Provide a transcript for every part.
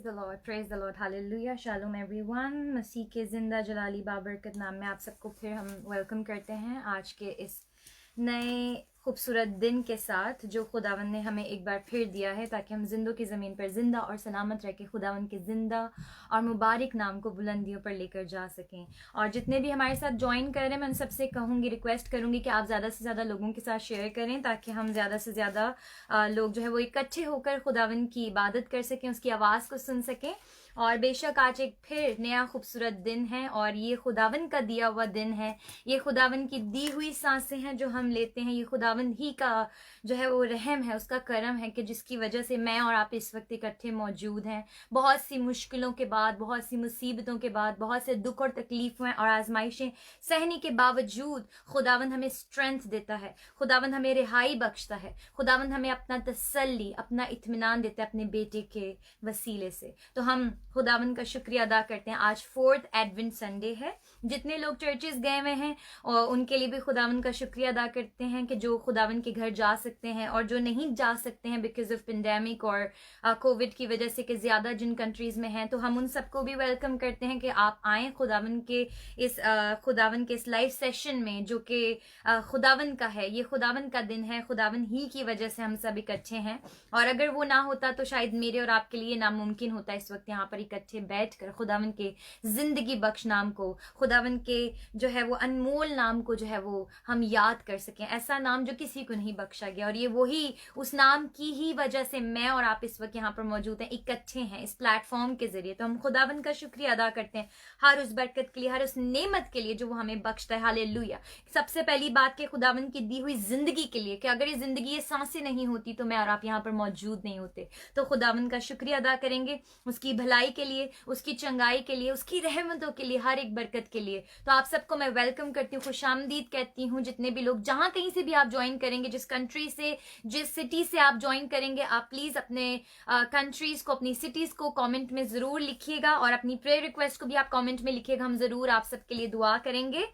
praise the Lord, hallelujah, shalom everyone. مسیح کے زندہ جلالی بابرکت نام میں آپ سب کو پھر ہم ویلکم کرتے ہیں آج کے اس نئے خوبصورت دن کے ساتھ جو خداوند نے ہمیں ایک بار پھر دیا ہے تاکہ ہم زندوں کی زمین پر زندہ اور سلامت رہ کے خداوند کے زندہ اور مبارک نام کو بلندیوں پر لے کر جا سکیں. اور جتنے بھی ہمارے ساتھ جوائن کر رہے ہیں میں ان سب سے کہوں گی، ریکویسٹ کروں گی کہ آپ زیادہ سے زیادہ لوگوں کے ساتھ شیئر کریں تاکہ ہم زیادہ سے زیادہ لوگ جو ہے وہ اکٹھے ہو کر خداوند کی عبادت کر سکیں، اس کی آواز کو سن سکیں. اور بے شک آج ایک پھر نیا خوبصورت دن ہے اور یہ خداوند کا دیا ہوا دن ہے، یہ خداوند کی دی ہوئی سانسیں ہیں جو ہم لیتے ہیں، یہ خداوند ہی کا جو ہے وہ رحم ہے، اس کا کرم ہے کہ جس کی وجہ سے میں اور آپ اس وقت اکٹھے موجود ہیں. بہت سی مشکلوں کے بعد، بہت سی مصیبتوں کے بعد، بہت سے دکھ اور تکلیفیں اور آزمائشیں سہنے کے باوجود خداوند ہمیں اسٹرینتھ دیتا ہے، خداوند ہمیں رہائی بخشتا ہے، خداوند ہمیں اپنا تسلی، اپنا اطمینان دیتا ہے اپنے بیٹے کے وسیلے سے. تو ہم خداوند کا شکریہ ادا کرتے ہیں. آج 4th ایڈونٹ سنڈے ہے. جتنے لوگ چرچز گئے ہوئے ہیں اور ان کے لیے بھی خداوند کا شکریہ ادا کرتے ہیں کہ جو خداوند کے گھر جا سکتے ہیں، اور جو نہیں جا سکتے ہیں بیکاز آف پینڈیمک اور کووڈ کی وجہ سے کہ زیادہ جن کنٹریز میں ہیں، تو ہم ان سب کو بھی ویلکم کرتے ہیں کہ آپ آئیں خداوند کے اس لائیو سیشن میں جو کہ خداوند کا ہے. یہ خداوند کا دن ہے، خداوند ہی کی وجہ سے ہم سب اکٹھے ہیں. اور اگر وہ نہ ہوتا تو شاید میرے اور آپ کے لیے ناممکن ہوتا اس وقت یہاں پر اکٹھے بیٹھ کر خداوند کے زندگی بخش نام کو، خداوند کے جو ہے وہ انمول نام کو جو ہے وہ ہم یاد کر سکیں. ایسا نام جو کسی کو نہیں بخشا گیا، اور یہ وہی اس نام کی ہی وجہ سے میں اور آپ اس وقت یہاں پر موجود ہیں، اکٹھے ہیں اس پلیٹ فارم کے ذریعے. تو ہم خداوند کا شکریہ ادا کرتے ہیں ہر اس برکت کے لیے، ہر اس نعمت کے لیے جو وہ ہمیں بخشتا ہے. ہاللیلویا. سب سے پہلی بات کہ خداوند کی دی ہوئی زندگی کے لیے، کہ اگر یہ زندگی، یہ سانسیں نہیں ہوتی تو میں اور آپ یہاں پر موجود نہیں ہوتے. تو خداوند کا شکریہ ادا کریں گے اس کی بھلائی کے لیے، اس کی چنگائی کے لیے، اس کی رحمتوں کے لیے، ہر ایک برکت کے لیے. تو آپ سب کو میں ویلکم کرتی ہوں، خوش آمدید کہتی ہوں. جتنے بھی لوگ جہاں کہیں سے بھی آپ جوائن کریں گے، جس کنٹری سے، جس سٹی سے آپ جوائن کریں گے، آپ پلیز اپنے کنٹریز کو، اپنی سٹیز کو کامنٹ میں ضرور لکھیے گا، اور اپنی پریئر ریکویسٹ کو بھی آپ کامنٹ میں لکھیے گا. ہم ضرور آپ سب کے لیے دعا کریں گے.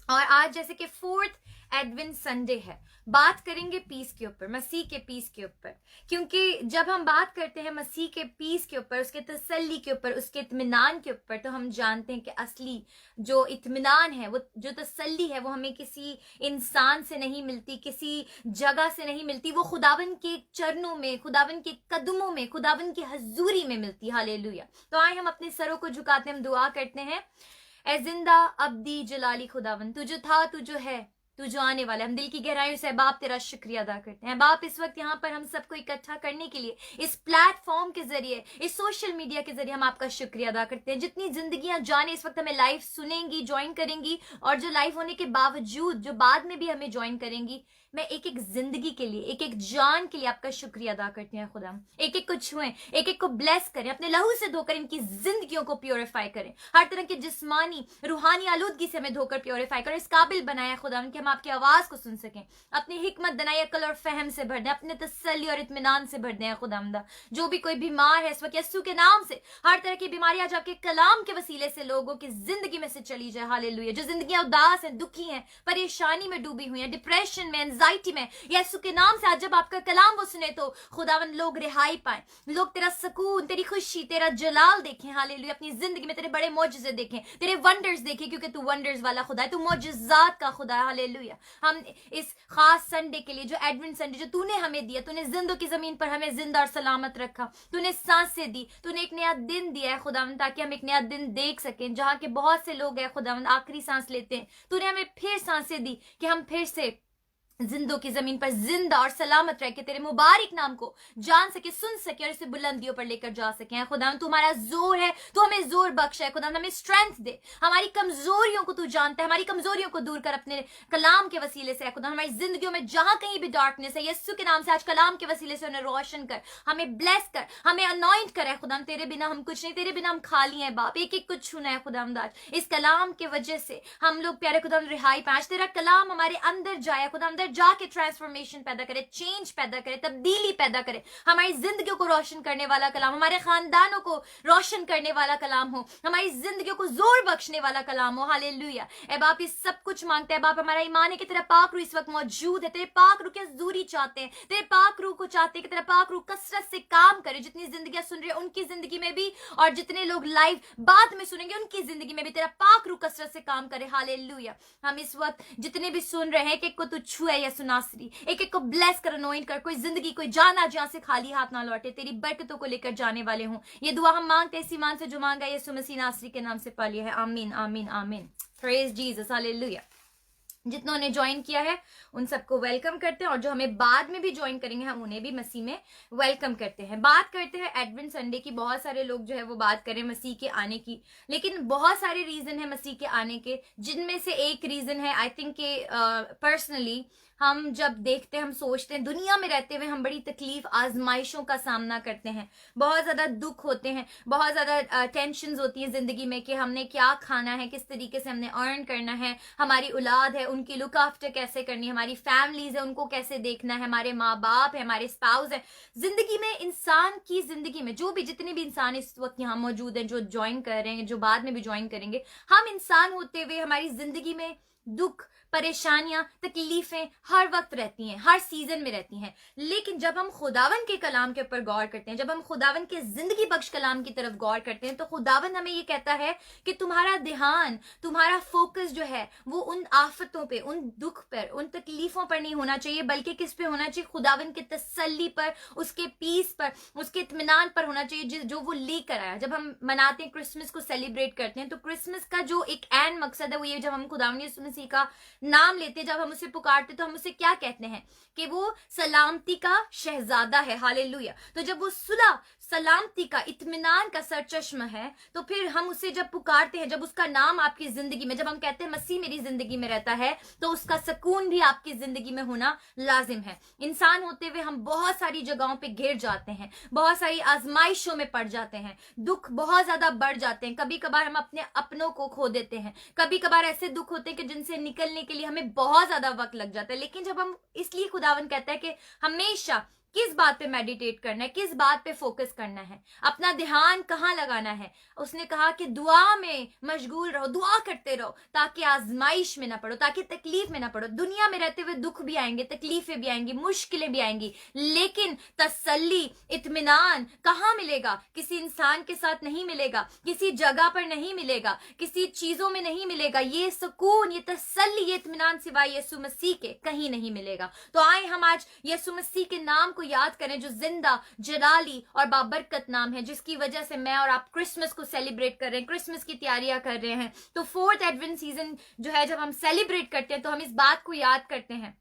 اور آج جیسے کہ 4th ایڈونٹ سنڈے ہے، بات کریں گے پیس کے اوپر، مسیح کے پیس کے اوپر. کیونکہ جب ہم بات کرتے ہیں مسیح کے پیس کے اوپر، اس کے تسلی کے اوپر، اس کے اطمینان کے اوپر، تو ہم جانتے ہیں کہ اصلی جو اطمینان ہے، وہ جو تسلی ہے، وہ ہمیں کسی انسان سے نہیں ملتی، کسی جگہ سے نہیں ملتی. وہ خداوند کے چرنوں میں، خداوند کے قدموں میں، خداوند کی حضوری میں ملتی. ہاللیلویا. تو آئے ہم اپنے سروں کو جھکاتے ہیں، ہم دعا کرتے ہیں. اے زندہ ابدی جلالی خداوند، تو جو تھا، تو جو ہے، تو جو آنے والا. ہم دل کی گہرائیوں سے باپ تیرا شکریہ ادا کرتے ہیں. باپ اس وقت یہاں پر ہم سب کو اکٹھا کرنے کے لیے اس پلیٹ فارم کے ذریعے، اس سوشل میڈیا کے ذریعے ہم آپ کا شکریہ ادا کرتے ہیں. جتنی زندگیاں جانے اس وقت ہمیں لائف سنیں گی، جوائن کریں گی، اور جو لائف ہونے کے باوجود جو بعد میں بھی ہمیں جوائن کریں گی، میں ایک ایک زندگی کے لیے، ایک ایک جان کے لیے آپ کا شکریہ ادا کرتے ہیں. خدا ایک ایک کو چھوئیں، ایک ایک کو بلیس کریں، اپنے لہو سے دھو کر ان کی زندگیوں کو پیوریفائی کریں. ہر طرح کے جسمانی، روحانی آلودگی سے ہمیں دھو کر پیوریفائی کریں. اس قابل بنایا خدا کہ ہم آپ کی آواز کو سن سکیں. اپنی حکمت دنائی، عقل اور فہم سے بھر دیں، اپنے تسلی اور اطمینان سے بھر دیں. خداوندہ جو بھی کوئی بیمار ہے اس وقت یسوع کے نام سے، ہر طرح کی بیماری آج آپ کے کلام کے وسیلے سے لوگوں کی زندگی میں سے چلی جائے. ہاللیلویا. جو زندگیاں اداس ہیں، دکھی ہیں، پریشانی میں ڈوبی ہوئی ہیں، ڈپریشن میں، انزائٹی میں، یسوع کے نام سے آج جب آپ کا کلام وہ سنے تو خداوند لوگ رہائی پائیں، لوگ تیرا سکون، تیری خوشی، تیرا جلال دیکھیں. ہاللیلویا. اپنی زندگی میں تیرے بڑے معجزے دیکھیں، تیرے ونڈرز دیکھیں، کیونکہ تو ونڈرز والا خدا ہے، تو معجزات کا خدا ہے. ہاللیلویا. ہم اس خاص سنڈے کے لیے، جو ایڈونٹ سنڈے جو تو نے ہمیں دیا، تو نے زندوں کی زمین پر ہمیں زندہ اور سلامت رکھا، تو نے سانسیں دی، تو نے ایک نیا دن دیا ہے خداوند، تاکہ ہم ایک نیا دن دیکھ سکیں. جہاں کے بہت سے لوگ ہیں خداوند آخری سانس لیتے ہیں، تو نے ہمیں پھر سانسیں دی کہ ہم پھر سے زندوں کی زمین پر زندہ اور سلامت رہ کے تیرے مبارک نام کو جان سکے، سن سکے، اور اسے بلندیوں پر لے کر جا سکیں. خداوند تو ہمارا زور ہے، تو ہمیں زور بخش ہے. خداوند ہمیں اسٹرینتھ دے. ہماری کمزوریوں کو تو جانتا ہے، ہماری کمزوریوں کو دور کر اپنے کلام کے وسیلے سے. خداوند ہماری زندگیوں میں جہاں کہیں بھی ڈارکنیس ہے، یسوع کے نام سے آج کلام کے وسیلے سے انہیں روشن کر، ہمیں بلیس کر، ہمیں انوائنٹ کر. خداوند تیرے بنا ہم کچھ نہیں، تیرے بنا ہم خالی ہیں باپ. ایک ایک کچھ چھونا ہے خداوند. آج اس کلام کے وجہ سے ہم لوگ پیارے خداوند رہائی پائیں. آج تیرا کلام ہمارے اندر جائے خداوند، अंदर जाके ट्रांसफॉर्मेशन पैदा करे, चेंज पैदा करे, तब्दीली पैदा करे। हमारी जिंदगियों को रोशन करने वाला कलाम, हमारे खानदानों को रोशन करने वाला कलाम हो, हमारी जिंदगियों को जोर बख्शने वाला कलाम हो। हालेलुया। ए बाप, ये सब कुछ मांगते हैं बाप। हमारा ईमान है कि तेरा पाक रूह इस वक्त मौजूद है। तेरे पाक रूह की हजूरी चाहते हैं, तेरे पाक रूह को चाहते हैं कि तेरा पाक रूह कसरत से काम करे। जितनी जिंदगियां सुन रही है उनकी जिंदगी में भी, और जितने लोग लाइव बाद में सुनेंगे उनकी जिंदगी में भी तेरा पाक रूह कसरत से काम करे। हालेलुया। हम इस वक्त जितने भी सुन रहे हैं, एक एक को तू छुए या सुनासरी, एक एक को ब्लेस कर, अनॉइंट कर। कोई जिंदगी, कोई जाना जहां से खाली हाथ ना लौटे, तेरी बरकतों को लेकर जाने वाले हों। ये दुआ हम मांगते हैं इस ईमान से जो मांगा यीशु मसीह नासरी के नाम से पा लिया है। आमीन आमीन आमीन। Praise Jesus. हालेलुया। जितनों ने ज्वाइन किया है उन सबको वेलकम करते हैं, और जो हमें बाद में भी ज्वाइन करेंगे हम उन्हें भी मसीह में वेलकम करते हैं। बात करते हैं एडवेंट संडे की। बहुत सारे लोग जो है वो बात करें मसीह के आने की, लेकिन बहुत सारे रीजन है मसीह के आने के, जिनमें से एक रीजन है आई थिंक के पर्सनली हम जब देखते हैं, हम सोचते हैं दुनिया में रहते हुए हम बड़ी तकलीफ आजमाइशों का सामना करते हैं, बहुत ज्यादा दुख होते हैं, बहुत ज्यादा टेंशन्स होती हैं जिंदगी में कि हमने क्या खाना है, किस तरीके से हमने अर्न करना है, हमारी औलाद है उनकी लुक आफ्टर कैसे करनी है, हमारी फैमिलीज है उनको कैसे देखना है, हमारे माँ बाप है, हमारे स्पाउस है। जिंदगी में, इंसान की जिंदगी में जो भी जितने भी इंसान इस वक्त यहाँ मौजूद हैं, जो ज्वाइन कर रहे हैं, जो बाद में भी ज्वाइन करेंगे, हम इंसान होते हुए हमारी जिंदगी में दुख, परेशानियां, तकलीफें हर वक्त रहती हैं, हर सीजन में रहती हैं। लेकिन जब हम खुदावन के कलाम के ऊपर गौर करते हैं, जब हम खुदावन के जिंदगी बख्श कलाम की तरफ गौर करते हैं, तो खुदावन हमें ये कहता है कि तुम्हारा ध्यान, तुम्हारा फोकस जो है वो उन आफतों पे, उन दुख पर, उन तकलीफों पर नहीं होना चाहिए, बल्कि किस पे होना चाहिए? खुदावन की तसल्ली पर, उसके पीस पर, उसके इत्मीनान पर होना चाहिए जो वो लेकर आया। जब हम मनाते हैं, क्रिसमस को सेलिब्रेट करते हैं, तो क्रिसमस का जो एक एंड मकसद है वो ये, जब हम खुदावन यीशु मसीह का नाम लेते, जब हम उसे पुकारते, तो हम उसे क्या कहते हैं कि वो सलामती का शहजादा है। हालेलुया। तो जब वो सुलह, सलामती का, इत्मीनान का सरचश्मा है, तो फिर हम उसे जब पुकारते हैं, जब उसका नाम आपकी जिंदगी में, जब हम कहते हैं मसीह मेरी जिंदगी में रहता है, तो उसका सुकून भी आपकी जिंदगी में होना लाजिम है। इंसान होते हुए हम बहुत सारी जगहों पे घिर जाते हैं, बहुत सारी आजमाइशों में पड़ जाते हैं, दुख बहुत ज्यादा बढ़ जाते हैं, कभी कभार हम अपने अपनों को खो देते हैं, कभी कभार ऐसे दुख होते हैं कि जिनसे निकलने के लिए हमें बहुत ज्यादा वक्त लग जाता है। लेकिन जब हम, इसलिए खुदावन कहता है कि हमेशा किस बात पे मेडिटेट करना है, किस बात पे फोकस करना है, अपना ध्यान कहाँ लगाना है। उसने कहा कि दुआ में मशगूल रहो, दुआ करते रहो, ताकि आजमाइश में ना पड़ो, ताकि तकलीफ में ना पड़ो। दुनिया में रहते हुए दुख भी आएंगे, तकलीफें भी आएंगी, मुश्किलें भी आएंगी, लेकिन तसल्ली, इत्मीनान कहाँ मिलेगा? किसी इंसान के साथ नहीं मिलेगा, किसी जगह पर नहीं मिलेगा, किसी चीजों में नहीं मिलेगा। ये सुकून, ये तसल्ली, ये इत्मीनान सिवाय यीशु मसीह के कहीं नहीं मिलेगा। तो आए हम आज यीशु मसीह के नाम को याद करें, जो जिंदा, जलाली और बाबरकत नाम है, जिसकी वजह से मैं और आप क्रिसमस को सेलिब्रेट कर रहे हैं, क्रिसमस की तैयारियां कर रहे हैं। तो फोर्थ एडवेंट सीजन जो है, जब हम सेलिब्रेट करते हैं, तो हम इस बात को याद करते हैं,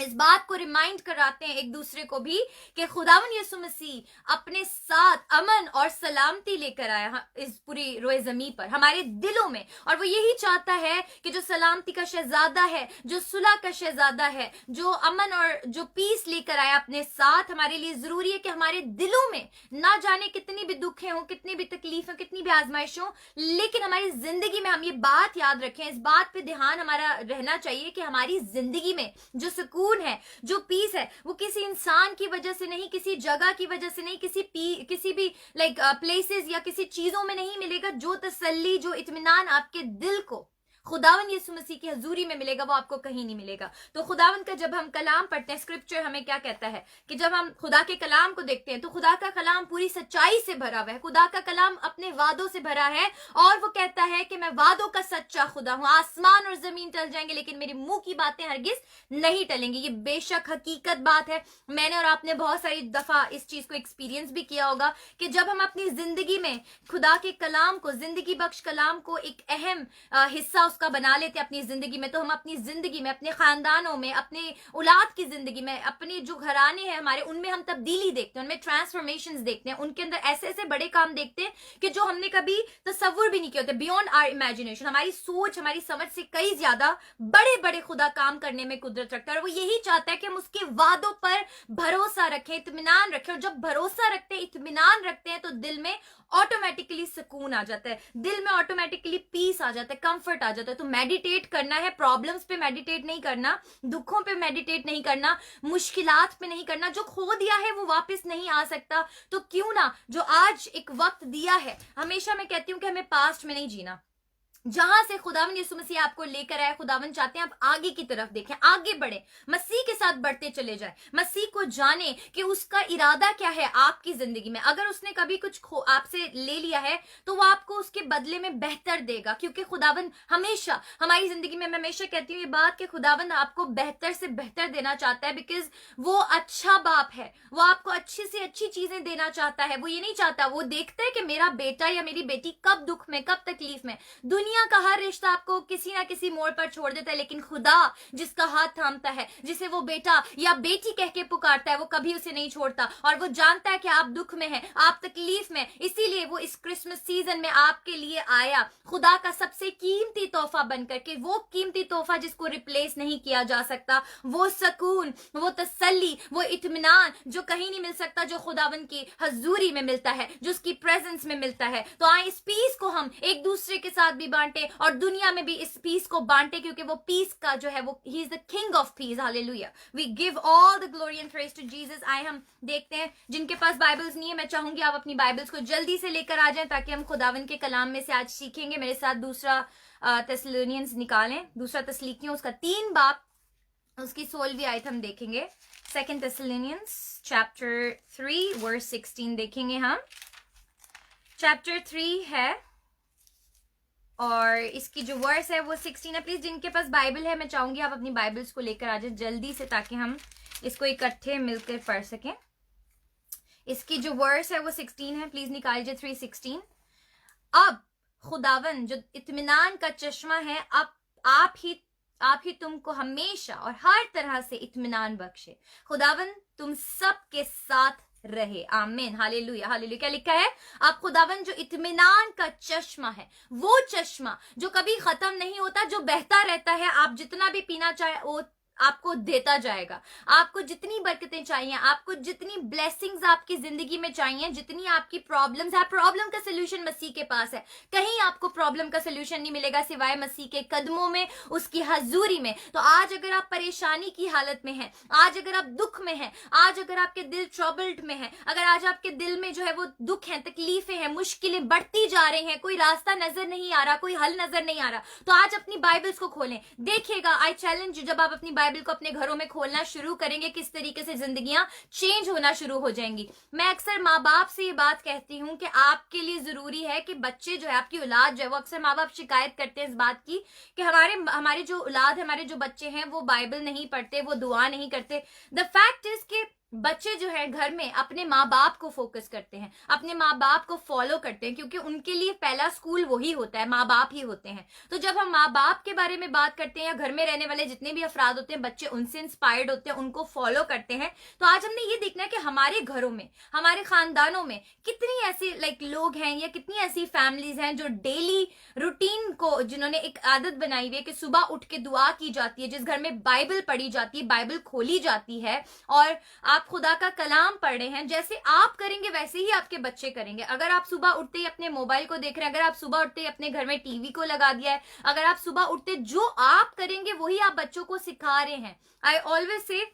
इस बात को रिमाइंड कराते हैं एक दूसरे को भी कि खुदावन यीशु मसीह अपने साथ अमन और सलामती लेकर आया इस पूरी रोए जमीन पर, हमारे दिलों में। और वो यही चाहता है कि जो सलामती का शहजादा है, जो सुलह का शहजादा है, जो अमन और जो पीस लेकर आया अपने साथ, हमारे लिए जरूरी है कि हमारे दिलों में ना जाने कितनी भी दुखें हो, कितनी भी तकलीफ हो, कितनी भी आजमाइश हो, लेकिन हमारी जिंदगी में हम ये बात याद रखें, इस बात पे ध्यान हमारा रहना चाहिए कि हमारी जिंदगी में जो सुकून है, जो पीस है, वो किसी इंसान की वजह से नहीं, किसी जगह की वजह से नहीं, किसी भी प्लेसेस या किसी चीजों में नहीं मिलेगा। जो तसल्ली, जो इत्मीनान आपके दिल को खुदावन यीशु मसीह की हजूरी में मिलेगा, वो आपको कहीं नहीं मिलेगा। तो खुदावन का जब हम कलाम पढ़ते हैं, स्क्रिप्चर हमें क्या कहता है कि जब हम खुदा के कलाम को देखते हैं, तो खुदा का कलाम पूरी सच्चाई से भरा हुआ है, खुदा का कलाम अपने वादों से भरा है, और वो कहता है कि मैं वादों का सच्चा खुदा हूं। आसमान और जमीन टल जाएंगे, लेकिन मेरी मुंह की बातें हरगिज नहीं टलेंगी। ये बेशक हकीकत बात है। मैंने और आपने बहुत सारी दफा इस चीज को एक्सपीरियंस भी किया होगा कि जब हम अपनी जिंदगी में खुदा के कलाम को, जिंदगी बख्श कलाम को एक अहम हिस्सा उसका बना लेते अपनी जिंदगी में, तो हम अपनी जिंदगी में, अपने खानदानों में, अपने औलाद की जिंदगी में, अपने जो घराने हैं हमारे, उनमें हम तब्दीली देखते हैं, उनमें ट्रांसफॉर्मेशंस देखते हैं, उनके अंदर ऐसे ऐसे बड़े काम देखते हैं कि जो हमने कभी तसव्वुर भी नहीं किए होते, बियॉन्ड आवर इमेजिनेशन। हमारी सोच, हमारी समझ से कई ज्यादा बड़े बड़े खुदा काम करने में कुदरत रखता है, और वो यही चाहता है कि हम उसके वादों पर भरोसा रखें, इत्मीनान रखें। और जब भरोसा रखते हैं, इत्मीनान रखते हैं, तो दिल में ऑटोमेटिकली सुकून आ जाता है, दिल में ऑटोमेटिकली पीस आ जाता है, कंफर्ट आ जाता होता है। तो मेडिटेट करना है, प्रॉब्लम्स पे मेडिटेट नहीं करना, दुखों पे मेडिटेट नहीं करना, मुश्किलात पे नहीं करना। जो खो दिया है वो वापस नहीं आ सकता, तो क्यों ना जो आज एक वक्त दिया है, हमेशा मैं कहती हूँ कि हमें पास्ट में नहीं जीना। जहां से खुदावन यीशु मसीह आपको लेकर आए, खुदावन चाहते हैं आप आगे की तरफ देखें, आगे बढ़े, मसीह के साथ बढ़ते चले जाए, मसीह को जाने कि उसका इरादा क्या है आपकी जिंदगी में। अगर उसने कभी कुछ आपसे ले लिया है तो वो आपको उसके बदले में बेहतर देगा, क्योंकि खुदावन हमेशा हमारी जिंदगी में, मैं हमेशा कहती हूँ ये बात कि खुदावन आपको बेहतर से बेहतर देना चाहता है, बिकॉज वो अच्छा बाप है, वो आपको अच्छी से अच्छी चीजें देना चाहता है। वो ये नहीं चाहता, वो देखता है कि मेरा बेटा या मेरी बेटी कब दुख में, कब तकलीफ में। दुनिया का हर रिश्ता आपको किसी ना किसी मोड़ पर छोड़ देता है, लेकिन खुदा जिसका हाथ थामता है, जिसे वो बेटा या बेटी कह के पुकारता है, वो कभी उसे नहीं छोड़ता। और वो जानता है कि आप दुख में हैं, आप तकलीफ में, इसीलिए वो इस क्रिसमस सीजन में आपके लिए आया, खुदा का सबसे कीमती तोहफा बनकर के। वो कीमती तोहफा जिसको रिप्लेस नहीं किया जा सकता, वो सुकून, वो तसल्ली, वो इत्मीनान जो कहीं नहीं मिल सकता, जो खुदावन की हजूरी में मिलता है, जो उसकी प्रेजेंस में मिलता है। तो आए इस पीस को हम एक दूसरे के साथ भी बांटे और दुनिया में भी इस पीस को बांटे, क्योंकि वो पीस का जो है वो he is the king of peace. Hallelujah, we give all the glory and praise to Jesus. आए हम देखते हैं, जिनके पास बाइबल्स नहीं है, मैं चाहूंगी आप अपनी बाइबल्स को जल्दी से लेकर आ जाएं, ताकि हम खुदावन के कलाम में से आज सीखेंगे। मेरे साथ दूसरा तेसलोनियंस निकालें, दूसरा तस्लीकियों उसका 3 बाब, उसकी 16वीं आयत हम देखेंगे। 2 Thessalonians chapter 3 verse 16 देखेंगे हम। चैप्टर 3 है और इसकी जो वर्स है वो 16 है। प्लीज जिनके पास बाइबल है, मैं चाहूंगी आप अपनी बाइबल्स को लेकर आ जाए जल्दी से, ताकि हम इसको इकट्ठे मिलकर पढ़ सकें। इसकी जो वर्स है वो 16 है, प्लीज निकाल लीजिए 3:16। अब खुदावन जो इत्मीनान का चश्मा है, अब आप ही तुमको हमेशा और हर तरह से इत्मीनान बख्शे। खुदावन तुम सब के साथ रहे, आमीन, हालेलुया हालेलुया। क्या लिखा है? आप खुदावन जो इत्मीनान का चश्मा है, वो चश्मा जो कभी खत्म नहीं होता, जो बहता रहता है, आप जितना भी पीना चाहे वो आपको देता जाएगा। आपको जितनी बरकतें चाहिए, आपको जितनी ब्लेसिंग्स आपकी जिंदगी में चाहिए, जितनी आपकी प्रॉब्लम्स है, प्रॉब्लम का सोल्यूशन मसीह के पास है। कहीं आपको प्रॉब्लम का सोल्यूशन नहीं मिलेगा सिवाय मसीह के कदमों में, उसकी हजूरी में। तो आज अगर आप परेशानी की हालत में हैं, आज अगर आप दुख में हैं, आज अगर आपके दिल ट्रबल्ड में है, अगर आज आपके दिल में जो है वो दुख है, तकलीफें हैं, मुश्किलें बढ़ती जा रही हैं, कोई रास्ता नजर नहीं आ रहा, कोई हल नजर नहीं आ रहा, तो आज अपनी बाइबल्स को खोलें। देखिएगा, आई चैलेंज यू, जब आप अपनी बाइबल को अपने घरों में खोलना शुरू करेंगे, किस तरीके से जिंदगियां चेंज होना शुरू हो जाएंगी। मैं अक्सर माँ बाप से ये बात कहती हूं कि आपके लिए जरूरी है कि बच्चे जो है, आपकी औलाद जो है, वो अक्सर माँ बाप शिकायत करते हैं इस बात की कि हमारे जो औलाद है, हमारे जो बच्चे हैं, वो बाइबल नहीं पढ़ते, वो दुआ नहीं करते। द फैक्ट इज कि बच्चे जो है घर में अपने माँ बाप को फोकस करते हैं, अपने माँ बाप को फॉलो करते हैं, क्योंकि उनके लिए पहला स्कूल वही होता है, माँ बाप ही होते हैं। तो जब हम माँ बाप के बारे में बात करते हैं, या घर में रहने वाले जितने भी अफराद होते हैं, बच्चे उनसे इंस्पायर्ड होते हैं, उनको फॉलो करते हैं। तो आज हमने ये देखना है कि हमारे घरों में, हमारे खानदानों में कितनी ऐसी लोग हैं, या कितनी ऐसी फैमिलीज हैं जो डेली रूटीन को, जिन्होंने एक आदत बनाई हुई है कि सुबह उठ के दुआ की जाती है, जिस घर में बाइबल पढ़ी जाती है, बाइबल खोली जाती है, और आप खुदा का कलाम पढ़ रहे हैं। जैसे आप करेंगे वैसे ही आपके बच्चे करेंगे। अगर आप सुबह उठते ही अपने मोबाइल को देख रहे हैं, अगर आप सुबह उठते ही अपने घर में टीवी को लगा दिया है, अगर आप सुबह उठते जो आप करेंगे वही आप बच्चों को सिखा रहे हैं। आई ऑलवेज से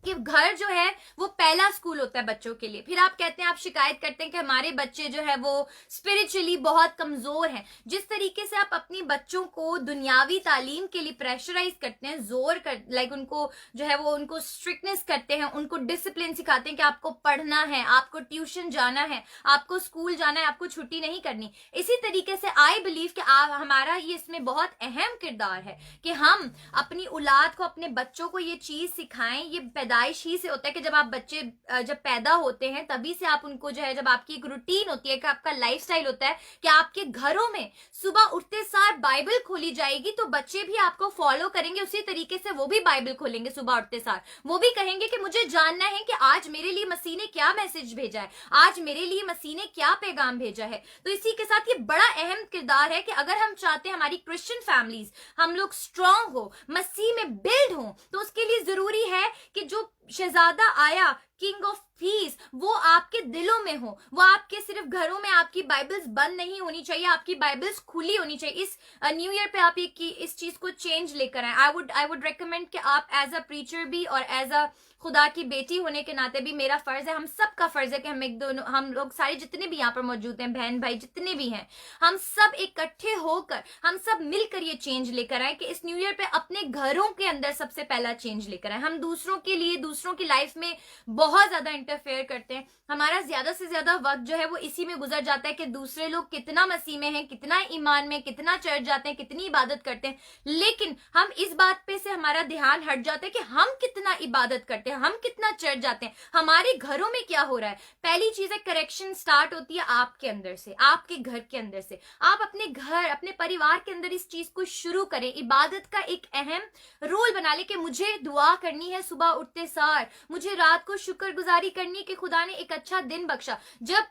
कि घर जो है वो पहला स्कूल होता है बच्चों के लिए। फिर आप कहते हैं, आप शिकायत करते हैं कि हमारे बच्चे जो है वो स्पिरिचुअली बहुत कमजोर हैं। जिस तरीके से आप अपनी बच्चों को दुनियावी तालीम के लिए प्रेशराइज करते हैं, जोर कर उनको जो है वो उनको स्ट्रिक्टनेस करते हैं, उनको डिसिप्लिन सिखाते हैं कि आपको पढ़ना है, आपको ट्यूशन जाना है, आपको स्कूल जाना है, आपको छुट्टी नहीं करनी। इसी तरीके से आई बिलीव कि हमारा ये इसमें बहुत अहम किरदार है कि हम अपनी औलाद को, अपने बच्चों को ये चीज सिखाएं। ये पैदाइश ही से होता है कि जब आप बच्चे जब पैदा होते हैं, तभी से आप उनको जो है, जब आपकी एक रूटीन होती है, कि आपका लाइफस्टाइल होता है कि आपके घरों में सुबह उठते सार बाइबल खोली जाएगी, तो बच्चे भी आपको फॉलो करेंगे। उसी तरीके से वो भी बाइबल खोलेंगे सुबह उठते सार, वो भी कहेंगे कि मुझे जानना है कि आज मेरे लिए मसीह ने क्या मैसेज भेजा है, आज मेरे लिए मसीह ने क्या पैगाम भेजा है। तो इसी के साथ ये बड़ा अहम किरदार है कि अगर हम चाहते हैं हमारी क्रिश्चियन फैमिलीज, हम लोग स्ट्रांग हो, मसीह में बिल्ड हो, तो उसके लिए जरूरी है कि जो शहजादा आया, किंग ऑफ पीस, वो आपके दिलों में हो, वो आपके सिर्फ घरों में आपकी बाइबल्स बंद नहीं होनी चाहिए, आपकी बाइबल्स खुली होनी चाहिए। इस न्यू ईयर पे आप इस चीज को चेंज लेकर आए। आई वुड रिकमेंड कि आप एज अ प्रीचर भी और एज अ खुदा की बेटी होने के नाते भी मेरा फर्ज है, हम सबका फर्ज है कि हम लोग सारे जितने भी यहाँ पर मौजूद हैं, बहन भाई जितने भी हैं, हम सब इकट्ठे होकर, हम सब मिलकर ये चेंज लेकर आए कि इस न्यू ईयर पे अपने घरों के अंदर सबसे पहला चेंज लेकर आए। हम दूसरों के लिए, दूसरों की लाइफ में बहुत ज्यादा इंटरफेयर करते हैं, हमारा ज्यादा से ज्यादा वक्त जो है वो इसी में गुजर जाता है कि दूसरे लोग कितना मसीह में हैं, कितना ईमान में, कितना चर्च जाते हैं, कितनी इबादत करते हैं, लेकिन हम इस बात पे से हमारा ध्यान हट जाता है कि हम कितना इबादत करते हैं, हम कितना चर्च जाते हैं, हमारे घरों में क्या हो रहा है। पहली चीज है, करेक्शन स्टार्ट होती है आपके अंदर से, आपके घर के अंदर से। आप अपने घर, अपने परिवार के अंदर इस चीज को शुरू करें, इबादत का एक अहम रोल बना ले कि मुझे दुआ करनी है सुबह उठते सार, मुझे रात को शुक्रगुजारी करनी कि खुदा ने एक अच्छा दिन बख्शा। जब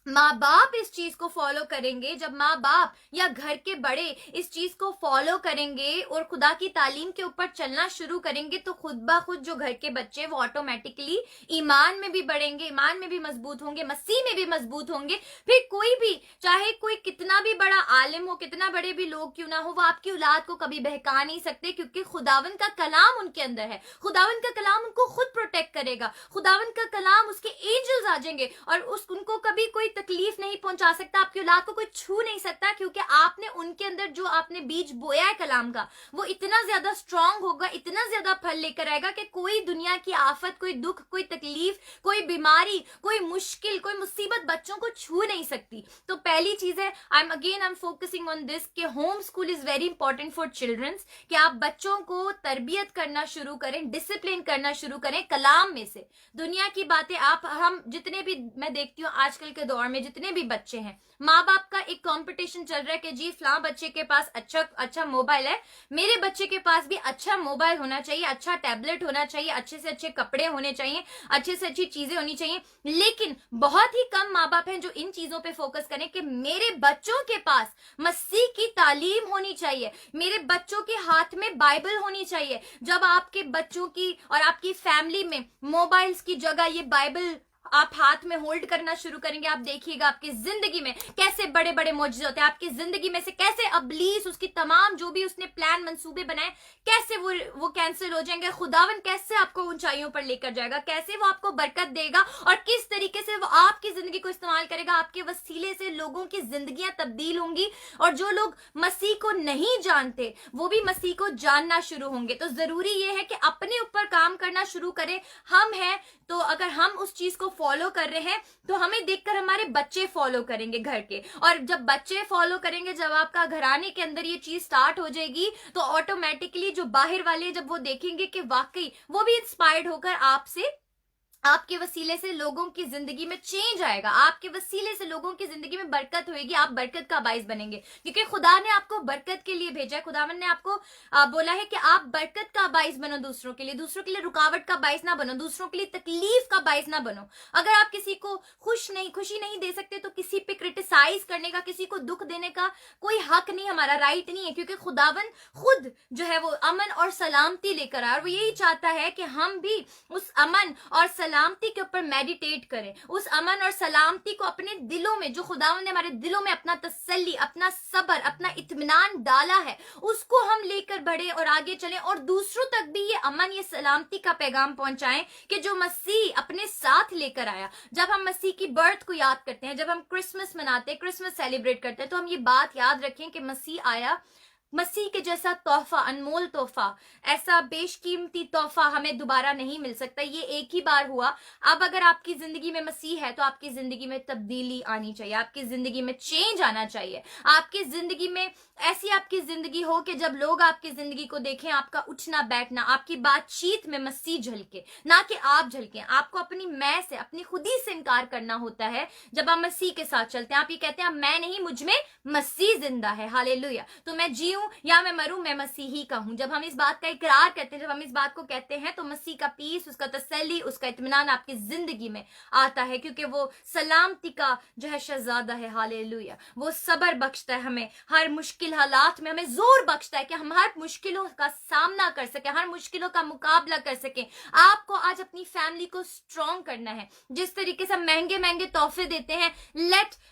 माँ बाप इस चीज को फॉलो करेंगे, जब माँ बाप या घर के बड़े इस चीज को फॉलो करेंगे और खुदा की तालीम के ऊपर चलना शुरू करेंगे, तो खुद ब खुद जो घर के बच्चे वो ऑटोमेटिकली ईमान में भी बढ़ेंगे, ईमान में भी मजबूत होंगे, मसीह में भी मजबूत होंगे। फिर कोई भी, चाहे कोई कितना भी बड़ा आलिम हो, कितना बड़े भी लोग क्यों ना हो, वो आपकी औलाद को कभी बहका नहीं सकते, क्योंकि खुदावन का कलाम उनके अंदर है। खुदावन का कलाम उनको खुद प्रोटेक्ट करेगा, खुदावन का कलाम, उसके एंजल्स आ जाएंगे और उनको कभी कोई तकलीफ नहीं पहुंचा सकता, आपकी औलाद को कोई छू नहीं सकता, क्योंकि आपने उनके अंदर जो आपने बीज बोया है कलाम का, वो इतना ज्यादा स्ट्रांग होगा, इतना ज्यादा फल लेकर आएगा कि कोई दुनिया की आफत, कोई दुख, कोई तकलीफ, कोई बीमारी, कोई मुश्किल, कोई मुसीबत बच्चों को छू नहीं सकती। तो पहली चीज है, I am focusing on this कि home school is very important for childrens, कि आप बच्चों को तरबियत करना शुरू करें, डिसिप्लिन करना शुरू करें कलाम में से। दुनिया की बातें हम जितने भी, मैं देखती हूँ आजकल के दौर में जितने भी बच्चे हैं, माँ बाप का एक कंपटीशन चल रहा है कि जी फलां बच्चे के पास अच्छा मोबाइल है, मेरे बच्चे के पास भी अच्छा मोबाइल होना चाहिए, अच्छा टैबलेट होना चाहिए, अच्छे से अच्छे कपड़े होने चाहिए, अच्छे से अच्छी चीजें होनी चाहिए। लेकिन बहुत ही कम माँ बाप हैं जो इन चीजों पे फोकस करें कि मेरे बच्चों के पास मसीह की तालीम होनी चाहिए, मेरे बच्चों के हाथ में बाइबल होनी चाहिए। जब आपके बच्चों की और आपकी फैमिली में मोबाइल्स की जगह ये बाइबल आप हाथ में होल्ड करना शुरू करेंगे, आप देखिएगा आपकी जिंदगी में कैसे बड़े बड़े मौजूद होते हैं, आपकी जिंदगी में से कैसे अबलीस, उसकी तमाम जो भी उसने प्लान मंसूबे बनाए, कैसे वो कैंसिल हो जाएंगे। खुदावन कैसे आपको ऊंचाइयों पर लेकर जाएगा, कैसे वो आपको बरकत देगा और किस तरीके से वो आपकी जिंदगी को इस्तेमाल करेगा। आपके वसीले से लोगों की जिंदगियां तब्दील होंगी और जो लोग मसीह को नहीं जानते वो भी मसीह को जानना शुरू होंगे। तो जरूरी ये है कि अपने ऊपर काम करना शुरू करें। हम हैं तो अगर हम उस चीज को फॉलो कर रहे हैं तो हमें देखकर हमारे बच्चे फॉलो करेंगे घर के, और जब बच्चे फॉलो करेंगे, जब आपका घराने के अंदर ये चीज स्टार्ट हो जाएगी, तो ऑटोमेटिकली जो बाहर वाले जब वो देखेंगे कि वाकई वो भी इंस्पायर्ड होकर आपसे, आपके वसीले से लोगों की जिंदगी में चेंज आएगा, आपके वसीले से लोगों की जिंदगी में बरकत होगी, आप बरकत का बाइस बनेंगे, क्योंकि खुदा ने आपको बरकत के लिए भेजा है। खुदावन ने आपको बोला है कि आप बरकत का बाइस बनो दूसरों के लिए रुकावट का बाइस ना बनो, दूसरों के लिए तकलीफ का बाइस ना बनो। अगर आप किसी को खुशी नहीं दे सकते तो किसी पे क्रिटिसाइज करने का, किसी को दुख देने का कोई हक नहीं, हमारा राइट नहीं है, क्योंकि खुदावन खुद जो है वो अमन और सलामती लेकर आया और वो यही चाहता है कि हम भी उस अमन और सलामती के ऊपर मेडिटेट करें, उस अमन और सलामती को अपने दिलों में, जो खुदावंद ने हमारे दिलों में अपना तसल्ली, अपना सब्र, अपना इत्मीनान डाला है, उसको हम लेकर बढ़े और आगे चलें और दूसरों तक भी ये अमन, ये सलामती का पैगाम पहुंचाएं कि जो मसीह अपने साथ लेकर आया। जब हम मसीह की बर्थ को याद करते हैं, जब हम क्रिसमस मनाते हैं, क्रिसमस सेलिब्रेट करते हैं, तो हम ये बात याद रखें कि मसीह आया, मसीह के जैसा तोहफा, अनमोल तोहफा, ऐसा बेशकीमती तोहफा हमें दोबारा नहीं मिल सकता। ये एक ही बार हुआ। अब अगर आपकी जिंदगी में मसीह है तो आपकी जिंदगी में तब्दीली आनी चाहिए, आपकी जिंदगी में चेंज आना चाहिए, आपकी जिंदगी में ऐसी आपकी जिंदगी हो कि जब लोग आपकी जिंदगी को देखें, आपका उठना बैठना, आपकी बातचीत में मसीह झलके, ना कि आप झलके। आपको अपनी मैं से, अपनी खुदी से इनकार करना होता है जब आप मसीह के साथ चलते हैं। आप ये कहते हैं मैं नहीं, मुझ में मसीह जिंदा है, हालेलुया। तो मैं जीऊंगा जीऊं या मैं मरूं, मैं मसीही का हूं। जब हम इस बात का इकरार करते हैं, जब हम इस बात को कहते हैं, तो मसीह का पीस, उसका तसल्ली, उसका इत्मीनान आपकी जिंदगी में आता है, क्योंकि वो सलामती का जो है शहजादा है। हालेलुया। वो सब्र बख्शता है हमें हर मुश्किल हालात में, हमें जोर बख्शता है कि हम हर मुश्किलों का सामना कर सके, हर मुश्किलों का मुकाबला कर सके। आपको आज अपनी फैमिली को स्ट्रॉन्ग करना है। जिस तरीके से महंगे महंगे तोहफे देते हैं,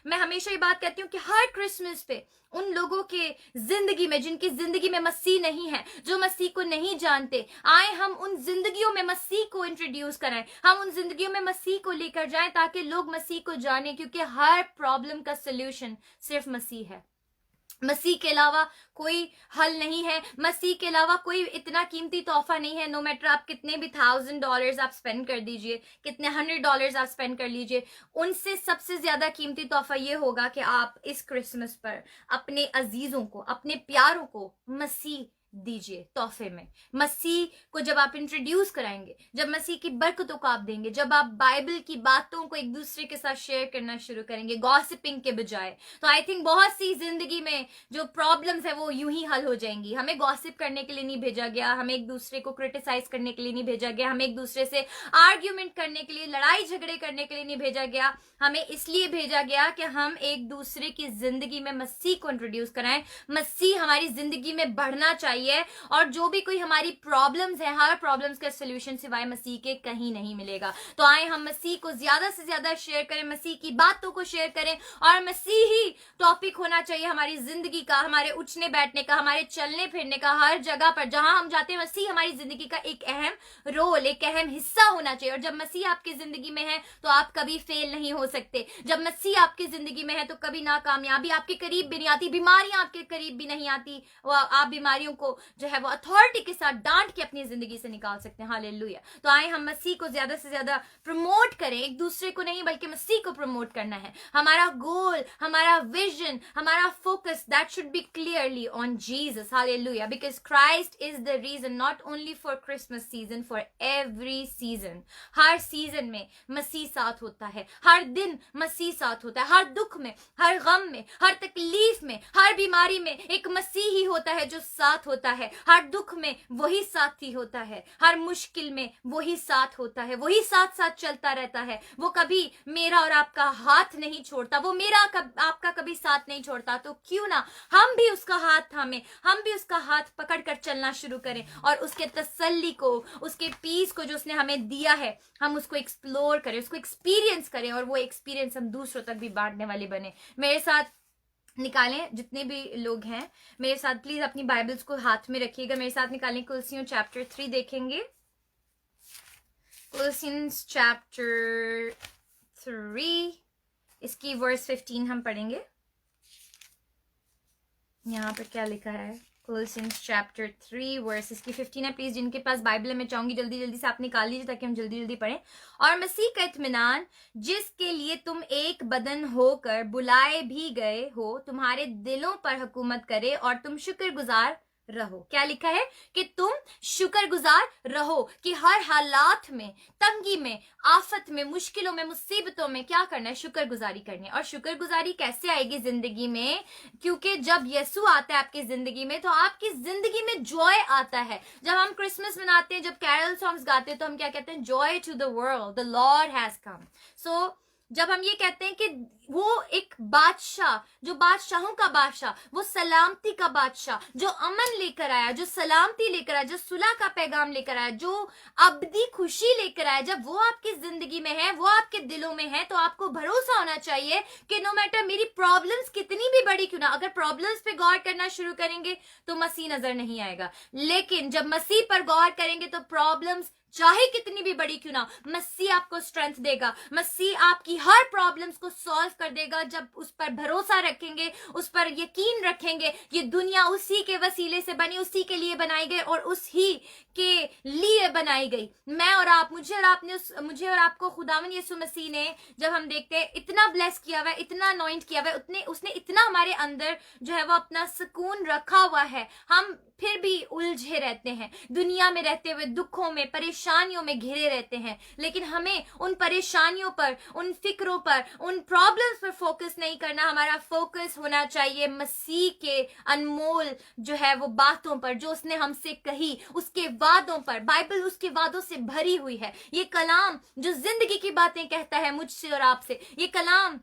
मैं हमेशा ये बात कहती हूँ कि हर क्रिसमस पे उन लोगों के जिंदगी में, जिनकी जिंदगी में मसीह नहीं है, जो मसीह को नहीं जानते, आए हम उन जिंदगियों में मसीह को इंट्रोड्यूस कराएं, हम उन जिंदगियों में मसीह को लेकर जाएं, ताकि लोग मसीह को जाने, क्योंकि हर प्रॉब्लम का सोल्यूशन सिर्फ मसीह है। मसीह के अलावा कोई हल नहीं है, मसीह के अलावा कोई इतना कीमती तोहफा नहीं है। नो मैटर आप कितने भी $1000 आप स्पेंड कर दीजिए, कितने $100 आप स्पेंड कर लीजिए, उनसे सबसे ज्यादा कीमती तोहफा ये होगा कि आप इस क्रिसमस पर अपने अजीजों को, अपने प्यारों को मसीह दीजिए तोहफे में। मसीह को जब आप इंट्रोड्यूस कराएंगे, जब मसीह की बरकतों को आप देंगे, जब आप बाइबल की बातों को एक दूसरे के साथ शेयर करना शुरू करेंगे गॉसिपिंग के बजाय, तो आई थिंक बहुत सी जिंदगी में जो प्रॉब्लम्स है वो यूं ही हल हो जाएंगी। हमें गॉसिप करने के लिए नहीं भेजा गया, हमें एक दूसरे को क्रिटिसाइज करने के लिए नहीं भेजा गया, हमें एक दूसरे से आर्ग्यूमेंट करने के लिए, लड़ाई झगड़े करने के लिए नहीं भेजा गया। हमें इसलिए भेजा गया कि हम एक दूसरे की जिंदगी में मसीह को इंट्रोड्यूस कराएं। मसीह हमारी जिंदगी में बढ़ना चाहिए, और जो भी कोई हमारी प्रॉब्लम्स है, हर प्रॉब्लम्स का सॉल्यूशन सिवाय मसीह के कहीं नहीं मिलेगा। तो आए हम मसीह को ज्यादा से ज्यादा शेयर करें, मसीह की बातों को शेयर करें, और मसीह ही टॉपिक होना चाहिए हमारी जिंदगी का, हमारे उठने बैठने का, हमारे चलने फिरने का, हर जगह पर जहां हम जाते हैं मसीह हमारी जिंदगी का एक अहम रोल, एक अहम हिस्सा होना चाहिए। और जब मसीह आपकी जिंदगी में है तो आप कभी फेल नहीं हो सकते। जब मसीह आपकी जिंदगी में है तो कभी नाकामयाबी आपके करीब भी नहीं आती, बीमारियां आपके करीब भी नहीं आती। आप बीमारियों को जो है वो अथॉरिटी के साथ डांट के अपनी जिंदगी से निकाल सकते हैं। हालेलुया। तो आए हम मसीह को ज्यादा से ज्यादा प्रमोट करें, एक दूसरे को नहीं बल्कि मसीह को प्रमोट करना है। हमारा गोल, हमारा विजन, हमारा focus that should be clearly on Jesus. Hallelujah. Because Christ is the reason not only for Christmas season, for every season. हर सीजन में मसीह साथ होता है, हर दिन मसीह साथ होता है, हर दुख में, हर गम में, हर तकलीफ में, हर बीमारी में एक मसीह ही होता है जो साथ होता है। हर दुख में वही साथी होता है, हर मुश्किल में वही साथ होता है, वही साथ साथ चलता रहता है। वो कभी मेरा और आपका हाथ नहीं छोड़ता, वो मेरा आपका कभी साथ नहीं छोड़ता। तो क्यों ना हम भी उसका हाथ थामे, हम भी उसका हाथ पकड़कर चलना शुरू करें, और उसके तसल्ली को, उसके पीस को जो उसने हमें दिया है, हम उसको एक्सप्लोर करें, उसको एक्सपीरियंस करें, और वो एक्सपीरियंस हम दूसरों तक भी बांटने वाले बने। मेरे साथ निकालें, जितने भी लोग हैं मेरे साथ प्लीज अपनी बाइबल्स को हाथ में रखिएगा, मेरे साथ निकालें। कुलसियों चैप्टर 3 देखेंगे। कुलसियंस चैप्टर 3 इसकी वर्स 15 हम पढ़ेंगे। यहाँ पर क्या लिखा है? कोलोसियंस चैप्टर 3 वर्स इसकी 15 है। प्लीज जिनके पास बाइबल है, मैं चाहूंगी जल्दी जल्दी से आप निकाल लीजिए ताकि हम जल्दी जल्दी पढ़ें। और मसीह का इत्मीनान, जिसके लिए तुम एक बदन होकर बुलाए भी गए हो, तुम्हारे दिलों पर हुकूमत करे, और तुम शुक्रगुजार रहो। क्या लिखा है? कि तुम शुक्रगुजार रहो, कि हर हालात में, तंगी में, आफत में, मुश्किलों में, मुसीबतों में क्या करना है? शुक्रगुजारी करनी है। और शुक्रगुजारी कैसे आएगी जिंदगी में? क्योंकि जब यीशु आता है आपकी जिंदगी में तो आपकी जिंदगी में जॉय आता है। जब हम क्रिसमस मनाते हैं, जब कैरल सॉन्ग्स गाते हैं, तो हम क्या कहते हैं? Joy to the world, the lord has come. So जब हम ये कहते हैं कि वो एक बादशाह, जो बादशाहों का बादशाह, वो सलामती का बादशाह, जो अमन लेकर आया, जो सलामती लेकर आया, जो सुलह का पैगाम लेकर आया, जो अबदी खुशी लेकर आया, जब वो आपकी जिंदगी में है, वो आपके दिलों में है, तो आपको भरोसा होना चाहिए कि नो मैटर मेरी प्रॉब्लम्स कितनी भी बड़ी क्यों ना, अगर प्रॉब्लम्स पे गौर करना शुरू करेंगे तो मसीह नजर नहीं आएगा। लेकिन जब मसीह पर गौर करेंगे तो प्रॉब्लम्स चाहे कितनी भी बड़ी क्यों ना, मसीह आपको स्ट्रेंथ देगा, मसीह आपकी हर प्रॉब्लम्स को सॉल्व कर देगा। जब उस पर भरोसा रखेंगे, उस पर यकीन रखेंगे, ये दुनिया उसी के वसीले से बनी, उसी के लिए बनाई गई और उसी के लिए बनाई गई। मैं और आप, मुझे और आपको खुदावन यीशु मसीह ने, जब हम देखते हैं, इतना ब्लेस किया हुआ है, इतना अनॉइंट किया हुआ है, उसने इतना हमारे अंदर जो है वो अपना सुकून रखा हुआ है। हम फिर भी उलझे रहते हैं, दुनिया में रहते हुए दुखों में, परेशानियों में घिरे रहते हैं। लेकिन हमें उन परेशानियों पर, उन फिक्रों पर, उन प्रॉब्लम्स पर फोकस नहीं करना। हमारा फोकस होना चाहिए मसीह के अनमोल जो है वो बातों पर, जो उसने हमसे कही, उसके वादों पर। बाइबल उसके वादों से भरी हुई है। ये कलाम जो जिंदगी की बातें कहता है मुझसे और आपसे, ये कलाम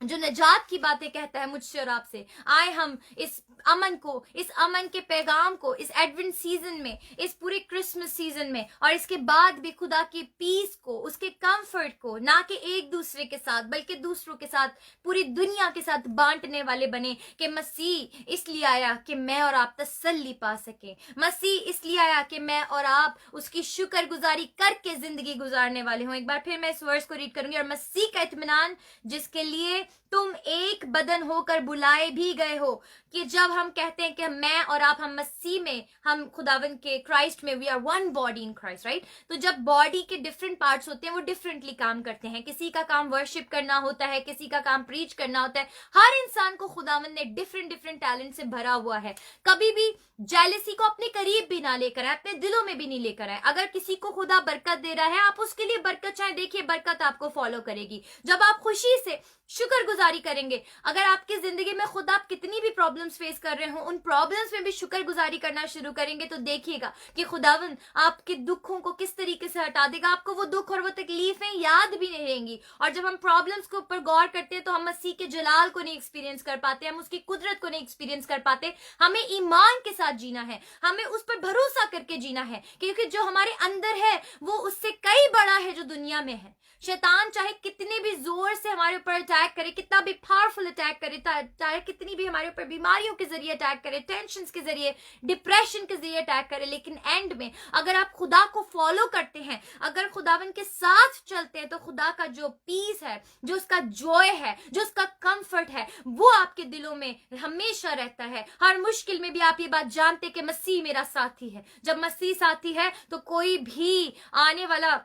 जो निजात की बातें कहता है मुझसे और आपसे। आए हम इस अमन को, इस अमन के पैगाम को, इस एडवेंट सीजन में, इस पूरे क्रिसमस सीजन में और इसके बाद भी खुदा की पीस को, उसके कंफर्ट को, ना कि एक दूसरे के साथ बल्कि दूसरों के साथ, पूरी दुनिया के साथ बांटने वाले बने। कि मसीह इसलिए आया कि मैं और आप तसल्ली पा सके। मसीह इसलिए आया कि मैं और आप उसकी शुक्रगुजारी करके जिंदगी गुजारने वाले हों। एक बार फिर मैं इस वर्स को रीड करूंगी। और मसीह का इत्मीनान जिसके लिए तुम एक बदन होकर बुलाए भी गए हो। कि जब हम कहते हैं कि मैं और आप, हम मसीह में, हम खुदावंद के क्राइस्ट में, we are one body in Christ, right. तो जब बॉडी के डिफरेंट पार्ट्स होते हैं वो डिफरेंटली काम करते हैं। किसी का काम वर्शिप करना होता है, किसी का काम प्रीच करना होता है। हर इंसान को खुदावंद ने डिफरेंट डिफरेंट टैलेंट से भरा हुआ है। कभी भी जेलसी को अपने करीब भी ना लेकर आए, अपने दिलों में भी नहीं लेकर आए। अगर किसी को खुदा बरकत दे रहा है, आप उसके लिए बरकत चाहे, देखिए बरकत आपको फॉलो करेगी। जब आप खुशी से शुक्रगुजारी करेंगे, अगर आपकी जिंदगी में खुद आप कितनी भी प्रॉब्लम्स फेस कर रहे हो, उन प्रॉब्लम्स में भी शुक्रगुजारी करना शुरू करेंगे, तो देखिएगा कि खुदावंद आपके दुखों को किस तरीके से हटा देगा। आपको वो दुख और वो तकलीफें याद भी नहीं रहेंगी। और जब हम प्रॉब्लम्स के ऊपर गौर करते हैं तो हम मसीह के जलाल को नहीं एक्सपीरियंस कर पाते, हम उसकी कुदरत को नहीं एक्सपीरियंस कर पाते। हमें ईमान के साथ जीना है, हमें उस पर भरोसा करके जीना है, क्योंकि जो हमारे अंदर है वो उससे कई बड़ा है जो दुनिया में है। शैतान चाहे कितने भी जोर से हमारे ऊपर अटैक करे, कितना भी पावरफुल अटैक करे, चाहे कितनी भी हमारे ऊपर बीमारियों के जरिए अटैक करे, टेंशन के जरिए, डिप्रेशन के जरिए अटैक करे, लेकिन एंड में अगर आप खुदा को फॉलो करते हैं, अगर खुदावन के साथ चलते हैं, तो खुदा का जो पीस है, जो उसका जॉय है, जो उसका कंफर्ट है, वो आपके दिलों में हमेशा रहता है। हर मुश्किल में भी आप ये बात जानते कि मसीह मेरा साथी है। जब मसीह साथी है तो कोई भी आने वाला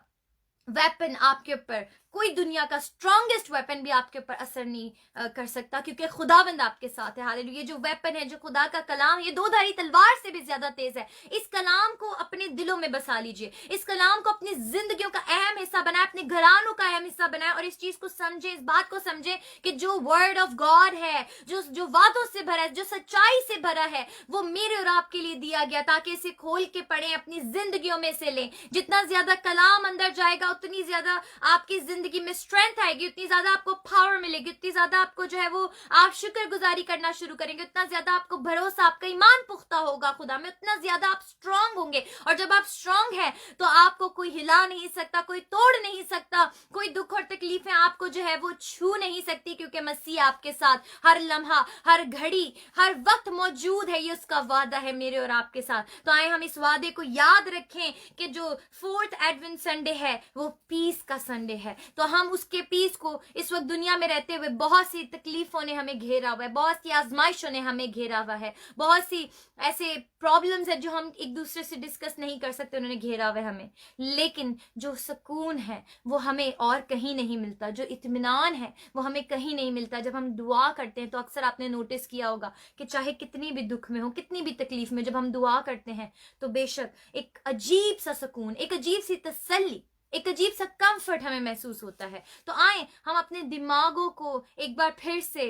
वेपन आपके ऊपर, कोई दुनिया का स्ट्रॉन्गेस्ट वेपन भी आपके ऊपर असर नहीं कर सकता, क्योंकि खुदावंद आपके साथ है। हालेलुया। ये जो वेपन है, जो खुदा का कलाम, ये दो धारी तलवार से भी ज्यादा तेज है। इस कलाम को अपने दिलों में बसा लीजिए, इस कलाम को अपनी जिंदगियों का अहम हिस्सा बनाए, अपने घरानों का अहम हिस्सा बनाए। और इस चीज को समझे, इस बात को समझे कि जो वर्ड ऑफ गॉड है, जो वादों से भरा है, जो सच्चाई से भरा है, वो मेरे और आपके लिए दिया गया, ताकि इसे खोल के पढ़ें, अपनी जिंदगियों में से लें। जितना ज्यादा कलाम अंदर जाएगा, उतनी ज्यादा आपकी जिंदगी में स्ट्रेंथ आएगी, उतनी ज्यादा आपको पावर मिलेगी, उतनी ज्यादा आपको जो है वो आप शुक्रगुजारी करना शुरू करेंगे, उतना ज्यादा आपको भरोसा, आपका ईमान पुख्ता होगा खुदा में, उतना ज्यादा आप स्ट्रांग होंगे। और जब आप स्ट्रांग हैं तो आपको कोई हिला नहीं सकता, कोई तोड़ नहीं सकता, कोई दुख और तकलीफें आपको जो है वो छू नहीं सकती, क्योंकि मसीह आपके साथ हर लम्हा, हर घड़ी, हर वक्त मौजूद है। ये उसका वादा है मेरे और आपके साथ। तो आए हम इस वादे को याद रखें कि जो 4th एडवेंट संडे है वो पीस का संडे है। तो हम उसके पीस को, इस वक्त दुनिया में रहते हुए बहुत सी तकलीफों ने हमें घेरा हुआ है, बहुत सी आजमाइशों ने हमें घेरा हुआ है, बहुत सी ऐसे प्रॉब्लम्स है जो हम एक दूसरे से डिस्कस नहीं कर सकते, उन्होंने घेरा हुआ है हमें। लेकिन जो सुकून है वो हमें और कहीं नहीं मिलता, जो इत्मीनान है वो हमें कहीं नहीं मिलता। जब हम दुआ करते हैं तो अक्सर आपने नोटिस किया होगा कि चाहे कितनी भी दुख में हो, कितनी भी तकलीफ में, जब हम दुआ करते हैं तो बेशक एक अजीब सा सुकून, एक अजीब सी तसल्ली, एक अजीब सा कंफर्ट हमें महसूस होता है। तो आए हम अपने दिमागों को एक बार फिर से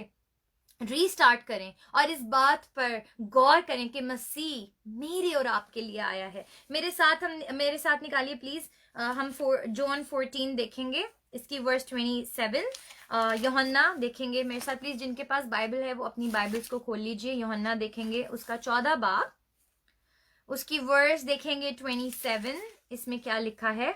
रीस्टार्ट करें और इस बात पर गौर करें कि मसीह मेरे और आपके लिए आया है। मेरे साथ निकालिए प्लीज। हम जॉन 14 देखेंगे, इसकी वर्स 27। यूहन्ना देखेंगे मेरे साथ प्लीज। जिनके पास बाइबल है वो अपनी बाइबल्स को खोल लीजिए। यूहन्ना देखेंगे उसका 14 बाब, उसकी वर्स देखेंगे 27। इसमें क्या लिखा है?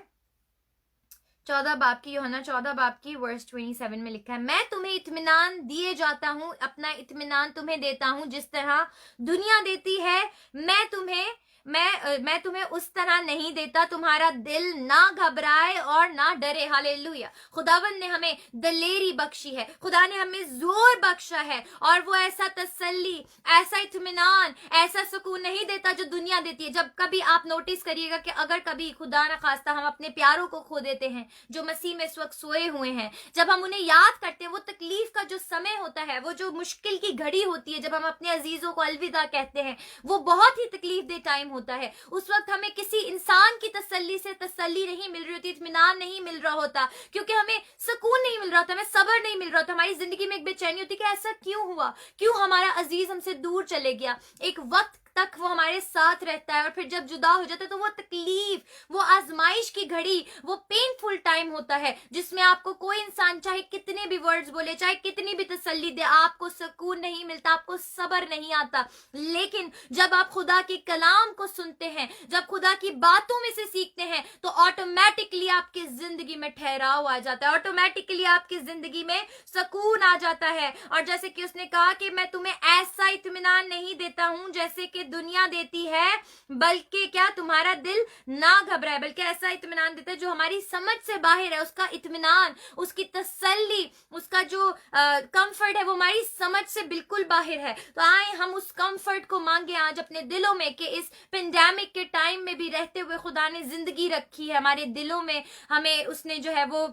14 बाब की, यूहन्ना 14 बाब की वर्स 27 में लिखा है, मैं तुम्हें इत्मीनान दिए जाता हूं, अपना इत्मीनान तुम्हें देता हूं, जिस तरह दुनिया देती है मैं तुम्हें मैं तुम्हें उस तरह नहीं देता, तुम्हारा दिल ना घबराए और ना डरे। हालेलुया। खुदावन ने हमें दलेरी बख्शी है, खुदा ने हमें जोर बख्शा है, और वो ऐसा तसल्ली, ऐसा इत्मीनान, ऐसा सुकून नहीं देता जो दुनिया देती है। जब कभी आप नोटिस करिएगा कि अगर कभी खुदा न खास्ता हम अपने प्यारों को खो देते हैं जो मसीह में इस वक्त सोए हुए हैं, जब हम उन्हें याद करते हैं, वो तकलीफ का जो समय होता है, वो जो मुश्किल की घड़ी होती है, जब हम अपने अजीजों को अलविदा कहते हैं, वो बहुत ही तकलीफ दे टाइम होता है। उस वक्त हमें किसी इंसान की तसल्ली से तसल्ली नहीं मिल रही होती, इत्मीनान नहीं मिल रहा होता, क्योंकि हमें सुकून नहीं मिल रहा होता, हमें सब्र नहीं मिल रहा होता। हमारी जिंदगी में एक बेचैनी होती कि ऐसा क्यों हुआ, क्यों हमारा अजीज हमसे दूर चले गया। एक वक्त तक वो हमारे साथ रहता है, और फिर जब जुदा हो जाता है तो वो तकलीफ, वो आजमाइश की घड़ी, वो पेनफुल टाइम होता है, जिसमें आपको कोई इंसान चाहे कितने भी वर्ड्स बोले, चाहे कितनी भी तसल्ली दे, आपको सुकून नहीं मिलता, आपको सब्र नहीं आता। लेकिन जब आप खुदा के कलाम को सुनते हैं, जब खुदा की बातों में से सीखते हैं, तो ऑटोमेटिकली आपकी जिंदगी में ठहराव आ जाता है, ऑटोमेटिकली आपकी जिंदगी में सुकून आ जाता है। और जैसे कि उसने कहा कि मैं तुम्हें ऐसा इत्मीनान नहीं देता हूं जैसे कि दुनिया देती है, बल्कि क्या, तुम्हारा दिल ना घबराए, बल्कि ऐसा इत्मीनान देता है जो हमारी समझ से बाहर है। उसका इत्मीनान, उसकी तसल्ली, उसका जो कंफर्ट है, वो हमारी समझ से बिल्कुल बाहर है। तो आए हम उस कंफर्ट को मांगे आज अपने दिलों में, कि इस पेंडेमिक के टाइम में भी रहते हुए खुदा ने जिंदगी रखी है हमारे दिलों में, हमें उसने जो है वो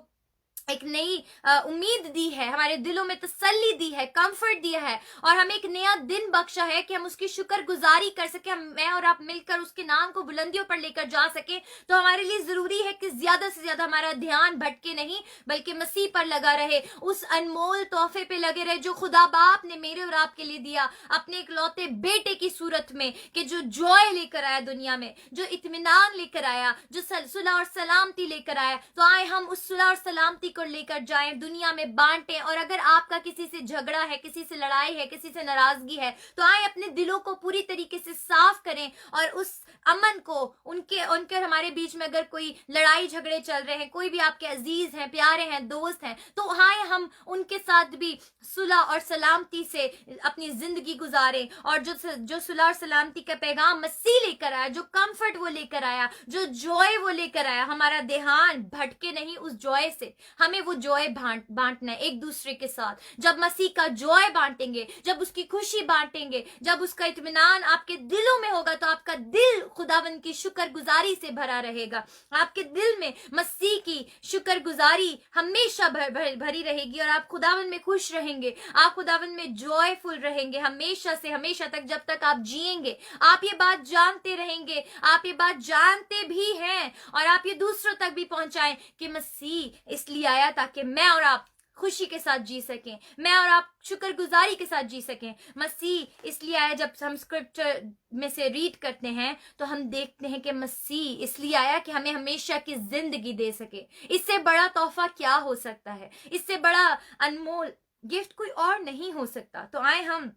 एक नई उम्मीद दी है, हमारे दिलों में तसल्ली दी है, कंफर्ट दिया है, और हमें एक नया दिन बख्शा है कि हम उसकी शुक्रगुजारी कर सके, मैं और आप मिलकर उसके नाम को बुलंदियों पर लेकर जा सके। तो हमारे लिए जरूरी है कि ज्यादा से ज्यादा हमारा ध्यान भटके नहीं, बल्कि मसीह पर लगा रहे, उस अनमोल तोहफे पे लगे रहे जो खुदा बाप ने मेरे और आपके लिए दिया, अपने इकलौते बेटे की सूरत में, कि जो जॉय लेकर आया दुनिया में, जो इत्मीनान लेकर आया, जो सुलह और सलामती लेकर आया। तो आए हम उस सुलह और सलामती को लेकर जाएं, दुनिया में बांटें। और अगर आपका किसी से झगड़ा है, किसी से लड़ाई है, किसी से नाराजगी है, तो आए अपने दिलों को पूरी तरीके से साफ करें, और उस अमन को, उनके उनके हमारे बीच में अगर कोई लड़ाई झगड़े चल रहे हैं, कोई भी आपके अजीज हैं, प्यारे हैं, दोस्त हैं, तो आए हम उनके साथ भी सुलह और सलामती से अपनी जिंदगी गुजारें। और जो सुलह और सलामती का पैगाम मसीह लेकर आया, जो कंफर्ट वो लेकर आया, जो जॉय वो लेकर आया, हमारा ध्यान भटके नहीं उस जॉय से। हमें वो जॉय बांटना है एक दूसरे के साथ। जब मसीह का जॉय बांटेंगे, जब उसकी खुशी बांटेंगे, जब उसका इत्मीनान आपके दिलों में होगा, तो आपका दिल खुदावन की शुक्रगुजारी से भरा रहेगा। आपके दिल में मसीह की शुक्रगुजारी हमेशा भरी रहेगी, और आप खुदावन में खुश रहेंगे, आप खुदावन में जॉयफुल रहेंगे हमेशा से हमेशा तक, जब तक आप जिएंगे। आप ये बात जानते रहेंगे, आप ये बात जानते भी हैं, और आप ये दूसरों तक भी पहुंचाएं कि मसीह इसलिए आया ताकि मैं और आप खुशी के साथ जी सकें, मैं और आप शुक्रगुजारी के साथ जी सकें। मसीह इसलिए आया, जब हम स्क्रिप्चर में से रीड करते हैं तो हम देखते हैं कि मसीह इसलिए आया कि हमें हमेशा की जिंदगी दे सके। इससे बड़ा तोहफा क्या हो सकता है, इससे बड़ा अनमोल गिफ्ट कोई और नहीं हो सकता। तो आए हम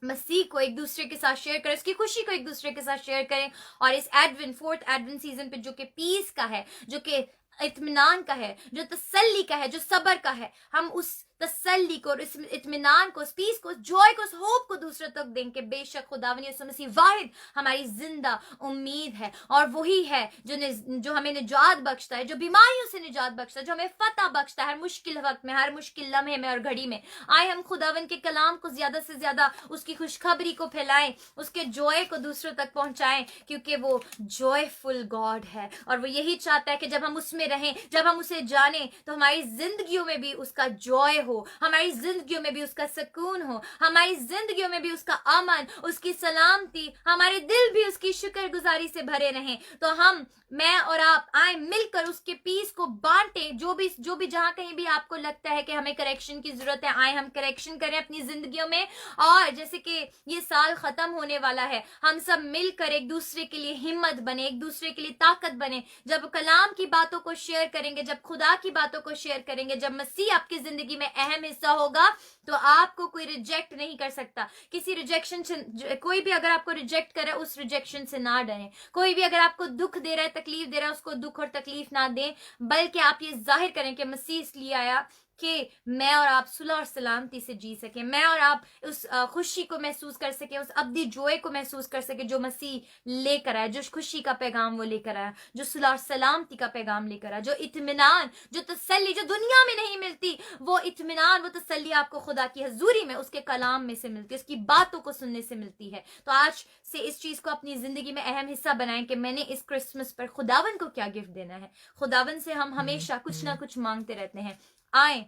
मसीह को एक दूसरे के साथ शेयर करें, उसकी खुशी को एक दूसरे के साथ शेयर करें, और इस फोर्थ एडवेंट सीजन पे, जो कि पीस का है, जो कि इत्मीनान का है, जो तसल्ली का है, जो सबर का है, हम उस तसल्ली को, इस इत्मीनान को, पीस को, जॉय को, होप को दूसरों तक देंगे। बेशक खुदावन यीशु मसीह वाहिद हमारी जिंदा उम्मीद है, और वही है जो हमें निजात बख्शता है, जो बीमारियों से निजात बख्शता है, जो हमें फतह बख्शता है हर मुश्किल वक्त में, हर मुश्किल लम्हे में और घड़ी में। आए हम खुदावन के कलाम को ज्यादा से ज्यादा, उसकी खुशखबरी को फैलाएं, उसके जॉय को दूसरों तक पहुंचाएं, क्योंकि वो जॉयफुल गॉड है, और वो यही चाहता है कि जब हम उसमें रहें, जब हम उसे जानें, तो हमारी जिंदगियों में भी उसका जॉय हो, हमारी जिंदगियों में भी उसका सुकून हो, हमारी जिंदगियों में भी उसका अमन, उसकी सलामती, हमारे दिल भी उसकी शुक्रगुजारी से भरे रहें। तो हम, मैं और आप आए मिलकर उसके पीस को बांटें। जो भी जहां कहीं भी आपको लगता है कि हमें करेक्शन की जरूरत है, आए हम करेक्शन करें अपनी जिंदगियों में। और जैसे कि ये साल खत्म होने वाला है, हम सब मिलकर एक दूसरे के लिए हिम्मत बने, एक दूसरे के लिए ताकत बने। जब कलाम की बातों को शेयर करेंगे, जब खुदा की बातों को शेयर करेंगे, जब मसीह आपकी जिंदगी में अहम हिस्सा होगा, तो आपको कोई रिजेक्ट नहीं कर सकता। किसी रिजेक्शन से, कोई भी अगर आपको रिजेक्ट करे, उस रिजेक्शन से ना डरें। कोई भी अगर आपको दुख दे रहा है, तकलीफ दे रहा है, उसको दुख और तकलीफ ना दें, बल्कि आप ये जाहिर करें कि मसीह इसलिए आया کہ میں اور آپ सुलह اور सलामती से जी सकें, मैं और आप उस खुशी को महसूस कर सकें, उस अब्दी जोए को महसूस कर सकें जो मसीह लेकर आया, जो खुशी का पैगाम वो लेकर आया, जो सुलह और सलामती का पैगाम लेकर आया, जो इत्मीनान, जो तसल्ली जो दुनिया में नहीं मिलती, वो इत्मीनान, वो तसल्ली आपको खुदा की हजूरी में उसके कलाम में से मिलती है, उसकी बातों को सुनने से मिलती है। तो आज से इस चीज को अपनी जिंदगी में अहम हिस्सा बनाएं कि मैंने इस क्रिसमस पर खुदावन को क्या गिफ्ट देना है। खुदावन से हम हमेशा कुछ ना कुछ मांगते रहते हैं। आए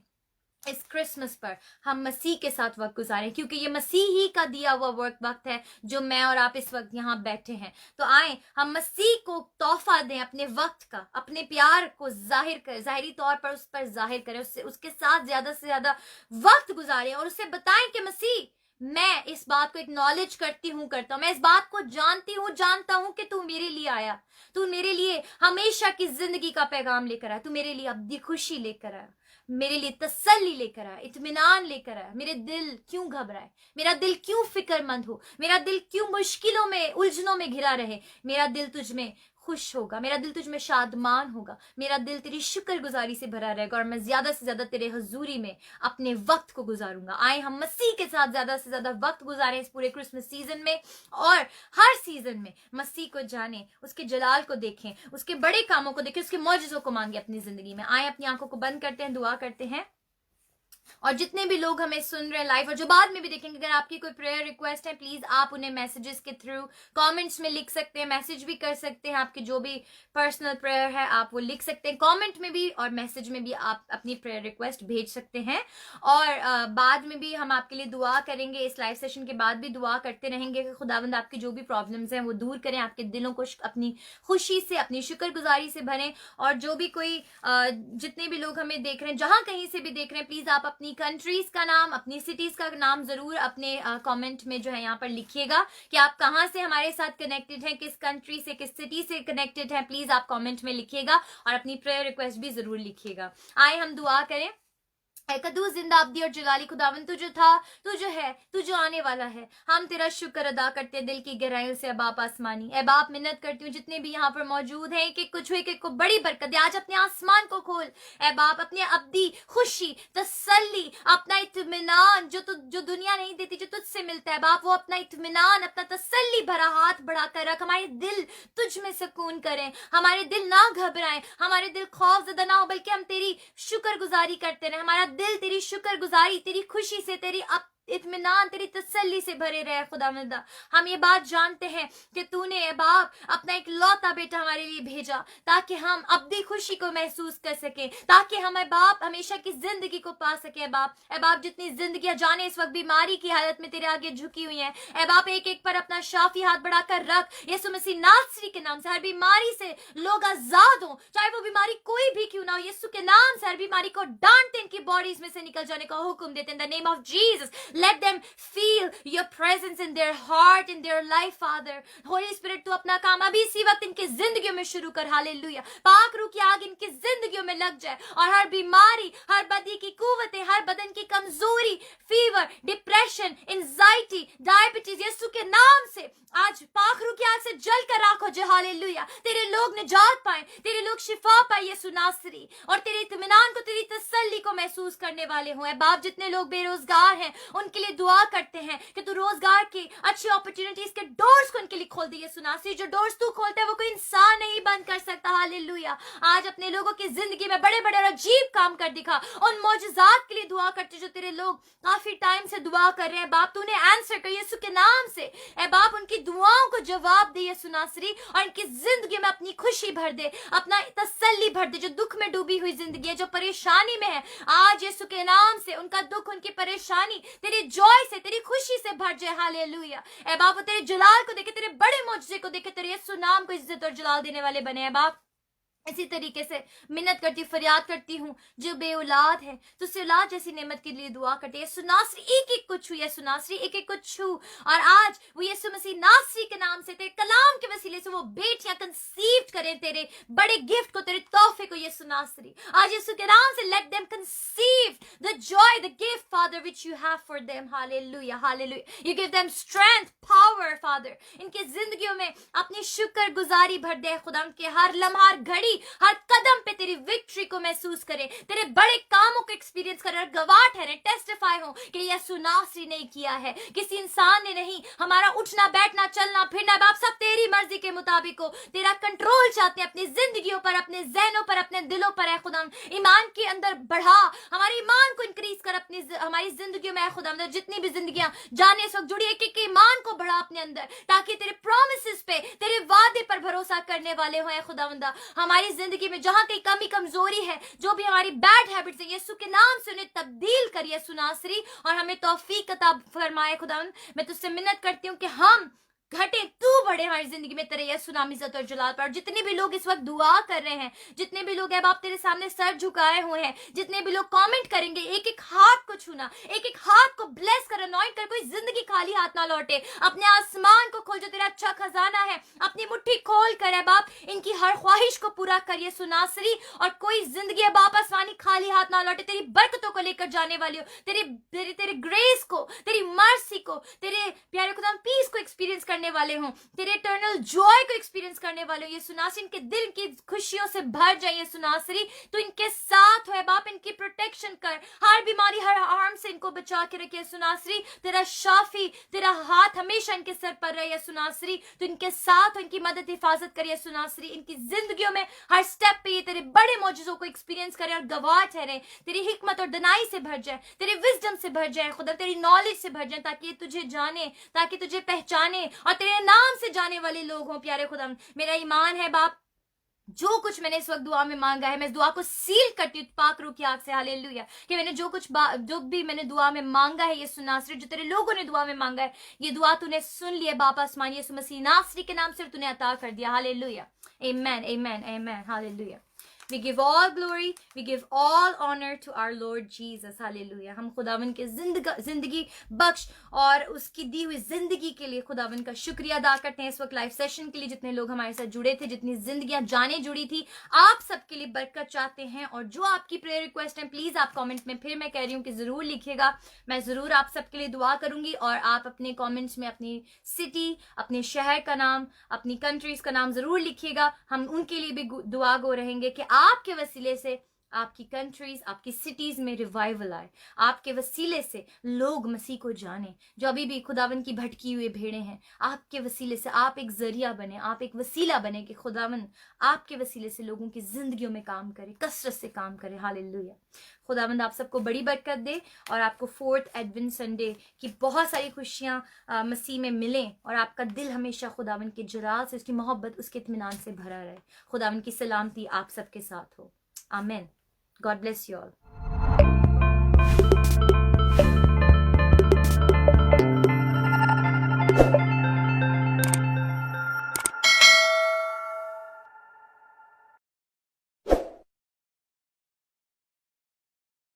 इस क्रिसमस पर हम मसीह के साथ वक्त गुजारें, क्योंकि ये मसीह ही का दिया हुआ वक्त है जो मैं और आप इस वक्त यहाँ बैठे हैं। तो आए हम मसीह को तोहफा दें, अपने वक्त का, अपने प्यार को जाहिरी तौर पर उस पर जाहिर करें, उससे उसके साथ ज्यादा से ज्यादा वक्त गुजारें और उसे बताएं कि मसीह, मैं इस बात को एक्नॉलेज करता हूँ, मैं इस बात को जानता हूँ कि तू मेरे लिए आया, तू मेरे लिए हमेशा की जिंदगी का पैगाम लेकर आया, तू मेरे लिए अब्दी खुशी लेकर आया, मेरे लिए तसल्ली लेकर आया, इत्मीनान लेकर आया। मेरे दिल क्यों घबराए, मेरा दिल क्यों फिक्रमंद हो, मेरा दिल क्यों मुश्किलों में उलझनों में घिरा रहे, मेरा दिल तुझ में खुश होगा, मेरा दिल तुझ में शादमान होगा, मेरा दिल तेरी शुक्रगुजारी से भरा रहेगा और मैं ज्यादा से ज्यादा तेरे हजूरी में अपने वक्त को गुजारूंगा। आए हम मसीह के साथ ज्यादा से ज्यादा वक्त गुजारें इस पूरे क्रिसमस सीजन में, और हर सीजन में मसीह को जाने, उसके जलाल को देखें, उसके बड़े कामों को देखें, उसके मौजज़ों को मांगे अपनी जिंदगी में। आए अपनी आंखों को बंद करते हैं, दुआ करते हैं, और जितने भी लोग हमें सुन रहे हैं लाइव और जो बाद में भी देखेंगे, अगर आपकी कोई प्रेयर रिक्वेस्ट है प्लीज आप उन्हें मैसेजेस के थ्रू कमेंट्स में लिख सकते हैं, मैसेज भी कर सकते हैं, आपकी जो भी पर्सनल प्रेयर है आप वो लिख सकते हैं कमेंट में भी, और मैसेज में भी आप अपनी प्रेयर रिक्वेस्ट भेज सकते हैं। और बाद में भी हम आपके लिए दुआ करेंगे, इस लाइव सेशन के बाद भी दुआ करते रहेंगे कि खुदावंद आपकी जो भी प्रॉब्लम्स हैं वो दूर करें, आपके दिलों को अपनी खुशी से, अपनी शुक्रगुजारी से भरें। और जो भी कोई जितने भी लोग हमें देख रहे हैं, जहां कहीं से भी देख रहे हैं, प्लीज आप अपनी कंट्रीज का नाम, अपनी सिटीज का नाम जरूर अपने कमेंट में जो है यहाँ पर लिखिएगा कि आप कहाँ से हमारे साथ कनेक्टेड हैं, किस कंट्री से, किस सिटी से कनेक्टेड हैं, प्लीज आप कमेंट में लिखिएगा और अपनी प्रेयर रिक्वेस्ट भी जरूर लिखिएगा। आए हम दुआ करें। ऐ कद्दूस जिंदा अब्दी और जलाली खुदावन, तू जो था, तू जो है, तू जो आने वाला है, हम तेरा शुक्र अदा करते हैं दिल की गहराइयों से। बाप आसमानी, ऐ बाप मिन्नत करती हूँ जितने भी यहाँ पर मौजूद हैं कि कुछ हुई, कि को बड़ी बरकत दे, आज अपने आसमान को खोल ऐ बाप, अपने अब्दी खुशी, तसल्ली, अपना इत्मीनान जो दुनिया नहीं देती, जो तुझसे मिलता है बाप, वो अपना इत्मीनान, अपना तसल्ली भरा हाथ बढ़ाकर रख, हमारे दिल तुझ में सुकून करें, हमारे दिल ना घबराएं, हमारे दिल खौफजदा ना हो, बल्कि हम तेरी शुक्रगुजारी करते रहे, हमारा दिल तेरी शुक्रगुजारी, तेरी खुशी से, तेरी इत्मीनान, तेरी तसल्ली से भरे रहे। खुदावंदा हम ये बात जानते हैं कि तूने बाप अपना एक लौता बेटा हमारे लिए भेजा ताकि हम अब्दी खुशी को महसूस कर सके, ताकि हम बाप हमेशा की जिंदगी को पा सके। बाप जितनी जिंदगियां जाने इस वक्त बीमारी की हालत में तेरे आगे झुकी हुई हैं, ए बाप एक एक पर अपना शाफी हाथ बढ़ाकर रख, यीशु मसीह नासरी के नाम से हर बीमारी से लोग आजाद हो, चाहे वो बीमारी कोई भी क्यों ना हो, यीशु के नाम से हर बीमारी को डांटते, इनकी बॉडीज में से निकल जाने का हुक्म देते in the name of Jesus. Let them feel your presence in their heart, in their life, Father. Holy Spirit, तू अपना काम अभी इसी वक्त इनकी जिंदगियों में शुरू कर। हालेलुया। पाक रूह की आग इनकी जिंदगियों में लग जाए और हर बीमारी, हर बदी की कुव्वतें, हर बदन की कमजोरी, फीवर, डिप्रेशन, एंजाइटी, डायबिटीज, यीशु के नाम से आज पाक रूह की आग से जल कर राख हो जाए। हालेलुया। तेरे लोग निजात पाए, तेरे लोग शिफा पाए यीशु नासरी, और तेरे इत्मीनान को, तेरी तसल्ली को महसूस करने वाले हों। बाप जितने लोग बेरोजगार हैं उनके लिए दुआ करते हैं कि तू रोजगार की अच्छी अपॉर्चुनिटीज के डोर्स को उनके लिए खोल दे यीशु नासरी। जो डोर्स तू खोलता है वो कोई इंसान नहीं बंद कर सकता। हालेलुया। आज अपने लोगों की जिंदगी में बड़े बड़े और अजीब काम कर दिखा, उन मौजूजात के लिए दुआ करते जो तेरे लोग काफी टाइम से दुआ कर रहे हैं। बाप तूने आंसर कर यीशु के नाम से, ए बाप उनकी दुआओं को जवाब दे यीशु नासरी, और इनकी जिंदगी में अपनी खुशी भर दे, अपना तसल्ली भर दे। जो दुख में डूबी हुई जिंदगी है, जो परेशानी में है, आज यीशु के नाम से उनका दुख, उनकी परेशानी तेरी जॉय से, तेरी खुशी से भर जाए। हालेलुया। ए बाप तेरे जलाल को देखे, तेरे बड़े मौजूजे को देखे, तेरे यीशु नाम को इज्जत और जलाल देने वाले बने हैं। बाप इसी तरीके से मिन्नत करती, फरियाद करती हूँ जो बे औलाद है, तुझसे औलाद जैसी नेमत के लिए दुआ करते हैं। नासरी एक एक को छू, यीशु नासरी एक एक को छू, और आज वो यीशु मसीह नासरी के नाम से, तेरे कलाम के वसीले से वो बेटियां कंसीव करें तेरे बड़े गिफ्ट को, तेरे तोहफे को यीशु नासरी। आज यीशु के नाम से let them conceive the Joy, the gift father which you have for them. Hallelujah, hallelujah. You give them strength, power father, इनके जिंदगियों में अपनी शुक्रगुजारी भर दे खुदा के हर लम्हा, हर घड़ी हर कदम पे तेरी विक्ट्री को महसूस करें, तेरे बड़े कामों को एक्सपीरियंस करें और गवाह ठहरे, टेस्टिफाई हो कि यीशु नासरी ने किया है, किसी इंसान ने नहीं। हमारा उठना बैठना चलना फिरना बाप सब तेरी मर्जी के मुताबिक हो। तेरा कंट्रोल चाहते हैं अपनी जिंदगियों पर, अपने जहनों पर, अपने दिलों पर है खुदा। ईमान के अंदर बढ़ा, हमारे ईमान को इंक्रीज कर अपनी हमारी जिंदगियों में है खुदा। जितनी भी जिंदगियां जाने इस वक्त जुड़ी एक ईमान को बढ़ा अपने अंदर, ताकि तेरे प्रोमिसेस पे, तेरे वादे पर भरोसा करने वाले हो खुदावंदा। हमारी जिंदगी में जहां कहीं कमी कमजोरी है, जो भी हमारी बैड हैबिट्स है, यीशु के नाम से उन्हें तब्दील कर यीशु नासरी, और हमें तौफीक अता फरमाए खुदावंद। मैं तुझसे मिन्नत करती हूँ कि हम घटे तू बड़े हमारी जिंदगी में, तेरे यीशु नाम इज्जत और जलाल पर। जितने भी लोग इस वक्त दुआ कर रहे हैं, जितने भी लोग है बाप तेरे सामने सर झुकाए हुए हैं, जितने भी लोग कमेंट करेंगे, एक एक हाथ को छूना, एक एक हाथ को ब्लेस कर, अनॉइंट कर, कोई जिंदगी खाली हाथ ना लौटे। अपने आसमान को खोल, जो तेरा अच्छा खजाना है, अपनी मुट्ठी खोल कर है बाप इनकी हर ख्वाहिश को पूरा कर यीशु नासरी, और कोई जिंदगी है बाप आसमानी खाली हाथ ना लौटे। तेरी बरकतों को लेकर जाने वाली हो, तेरे ग्रेस को, तेरी मर्सी को, तेरे प्यारे खुदा पीस को एक्सपीरियंस करने वाले हो, तेरे इटर्नल जॉय को एक्सपीरियंस करने वाले हो। यीशु नासरी इनके दिल की खुशियों से भर जाए यीशु नासरी, तो इनके साथ है बाप, इनकी प्रोटेक्शन कर, हर बीमारी हर हार्म से इनको बचा के रखे यीशु नासरी। तेरा शाफी, तेरा हाथ हमेशा इनके सर पर रहे यीशु नासरी, तो इनके साथ हो, इनकी मदद हिफाजत कर यीशु नासरी। इनकी जिंदगियों में हर स्टेप पे ये तेरे बड़े मौजूदों को एक्सपीरियंस करे और गवाह ठहरे, तेरी हिकमत और दनाई से भर जाए, तेरे विजडम से भर जाए खुदा, तेरी नॉलेज से भर जाए, ताकि ये तुझे जाने, ताकि तुझे पहचाने और तेरे नाम से जाने वाले लोग हों। प्यारे खुदा, मेरा ईमान है बाप, जो कुछ मैंने इस वक्त दुआ में मांगा है, मैं इस दुआ को सील करती हूँ पाक रूह की आग से, हालेलुया, कि मैंने जो भी मैंने दुआ में मांगा है यीशु नासरी, जो तेरे लोगों ने दुआ में मांगा है, ये दुआ तूने सुन लिया बाप आसमानी यीशु मसीह नासरी के नाम से तूने अता कर दिया। Hallelujah, amen, amen, amen, hallelujah. We give all glory, we give all honor to our Lord Jesus, hallelujah. हम खुदावन के जिंदगी बख्श और उसकी दी हुई जिंदगी के लिए खुदावन का शुक्रिया अदा करते हैं इस वक्त लाइव सेशन के लिए, जितने लोग हमारे साथ जुड़े थे, जितनी जिंदगियां जाने जुड़ी थी, आप सबके लिए बरकत चाहते हैं। और जो आपकी प्रेयर रिक्वेस्ट है, प्लीज आप कमेंट में, फिर मैं कह रही हूँ कि जरूर लिखिएगा, मैं जरूर आप सबके लिए दुआ करूंगी, और आप अपने कमेंट्स में अपनी सिटी, अपने शहर का नाम, अपनी कंट्रीज का नाम जरूर लिखिएगा। हम उनके लिए भी दुआ गो रहेंगे कि आपके वसीले से आपकी कंट्रीज, आपकी सिटीज में रिवाइवल आए, आपके वसीले से लोग मसीह को जाने, जो अभी भी खुदावन की भटकी हुई भेड़ें हैं, आपके वसीले से आप एक जरिया बने, आप एक वसीला बने कि खुदावन आपके वसीले से लोगों की जिंदगियों में काम करे, कसरत से काम करे। हालेलुया। खुदावंद आप सबको बड़ी बरकत दे, और आपको 4th एडवेंट संडे की बहुत सारी खुशियां मसीह में मिलें, और आपका दिल हमेशा खुदावन के जलाल से, उसकी मोहब्बत, उसके इत्मीनान से भरा रहे। खुदावन की सलामती आप सबके साथ हो। आमीन। God bless you all.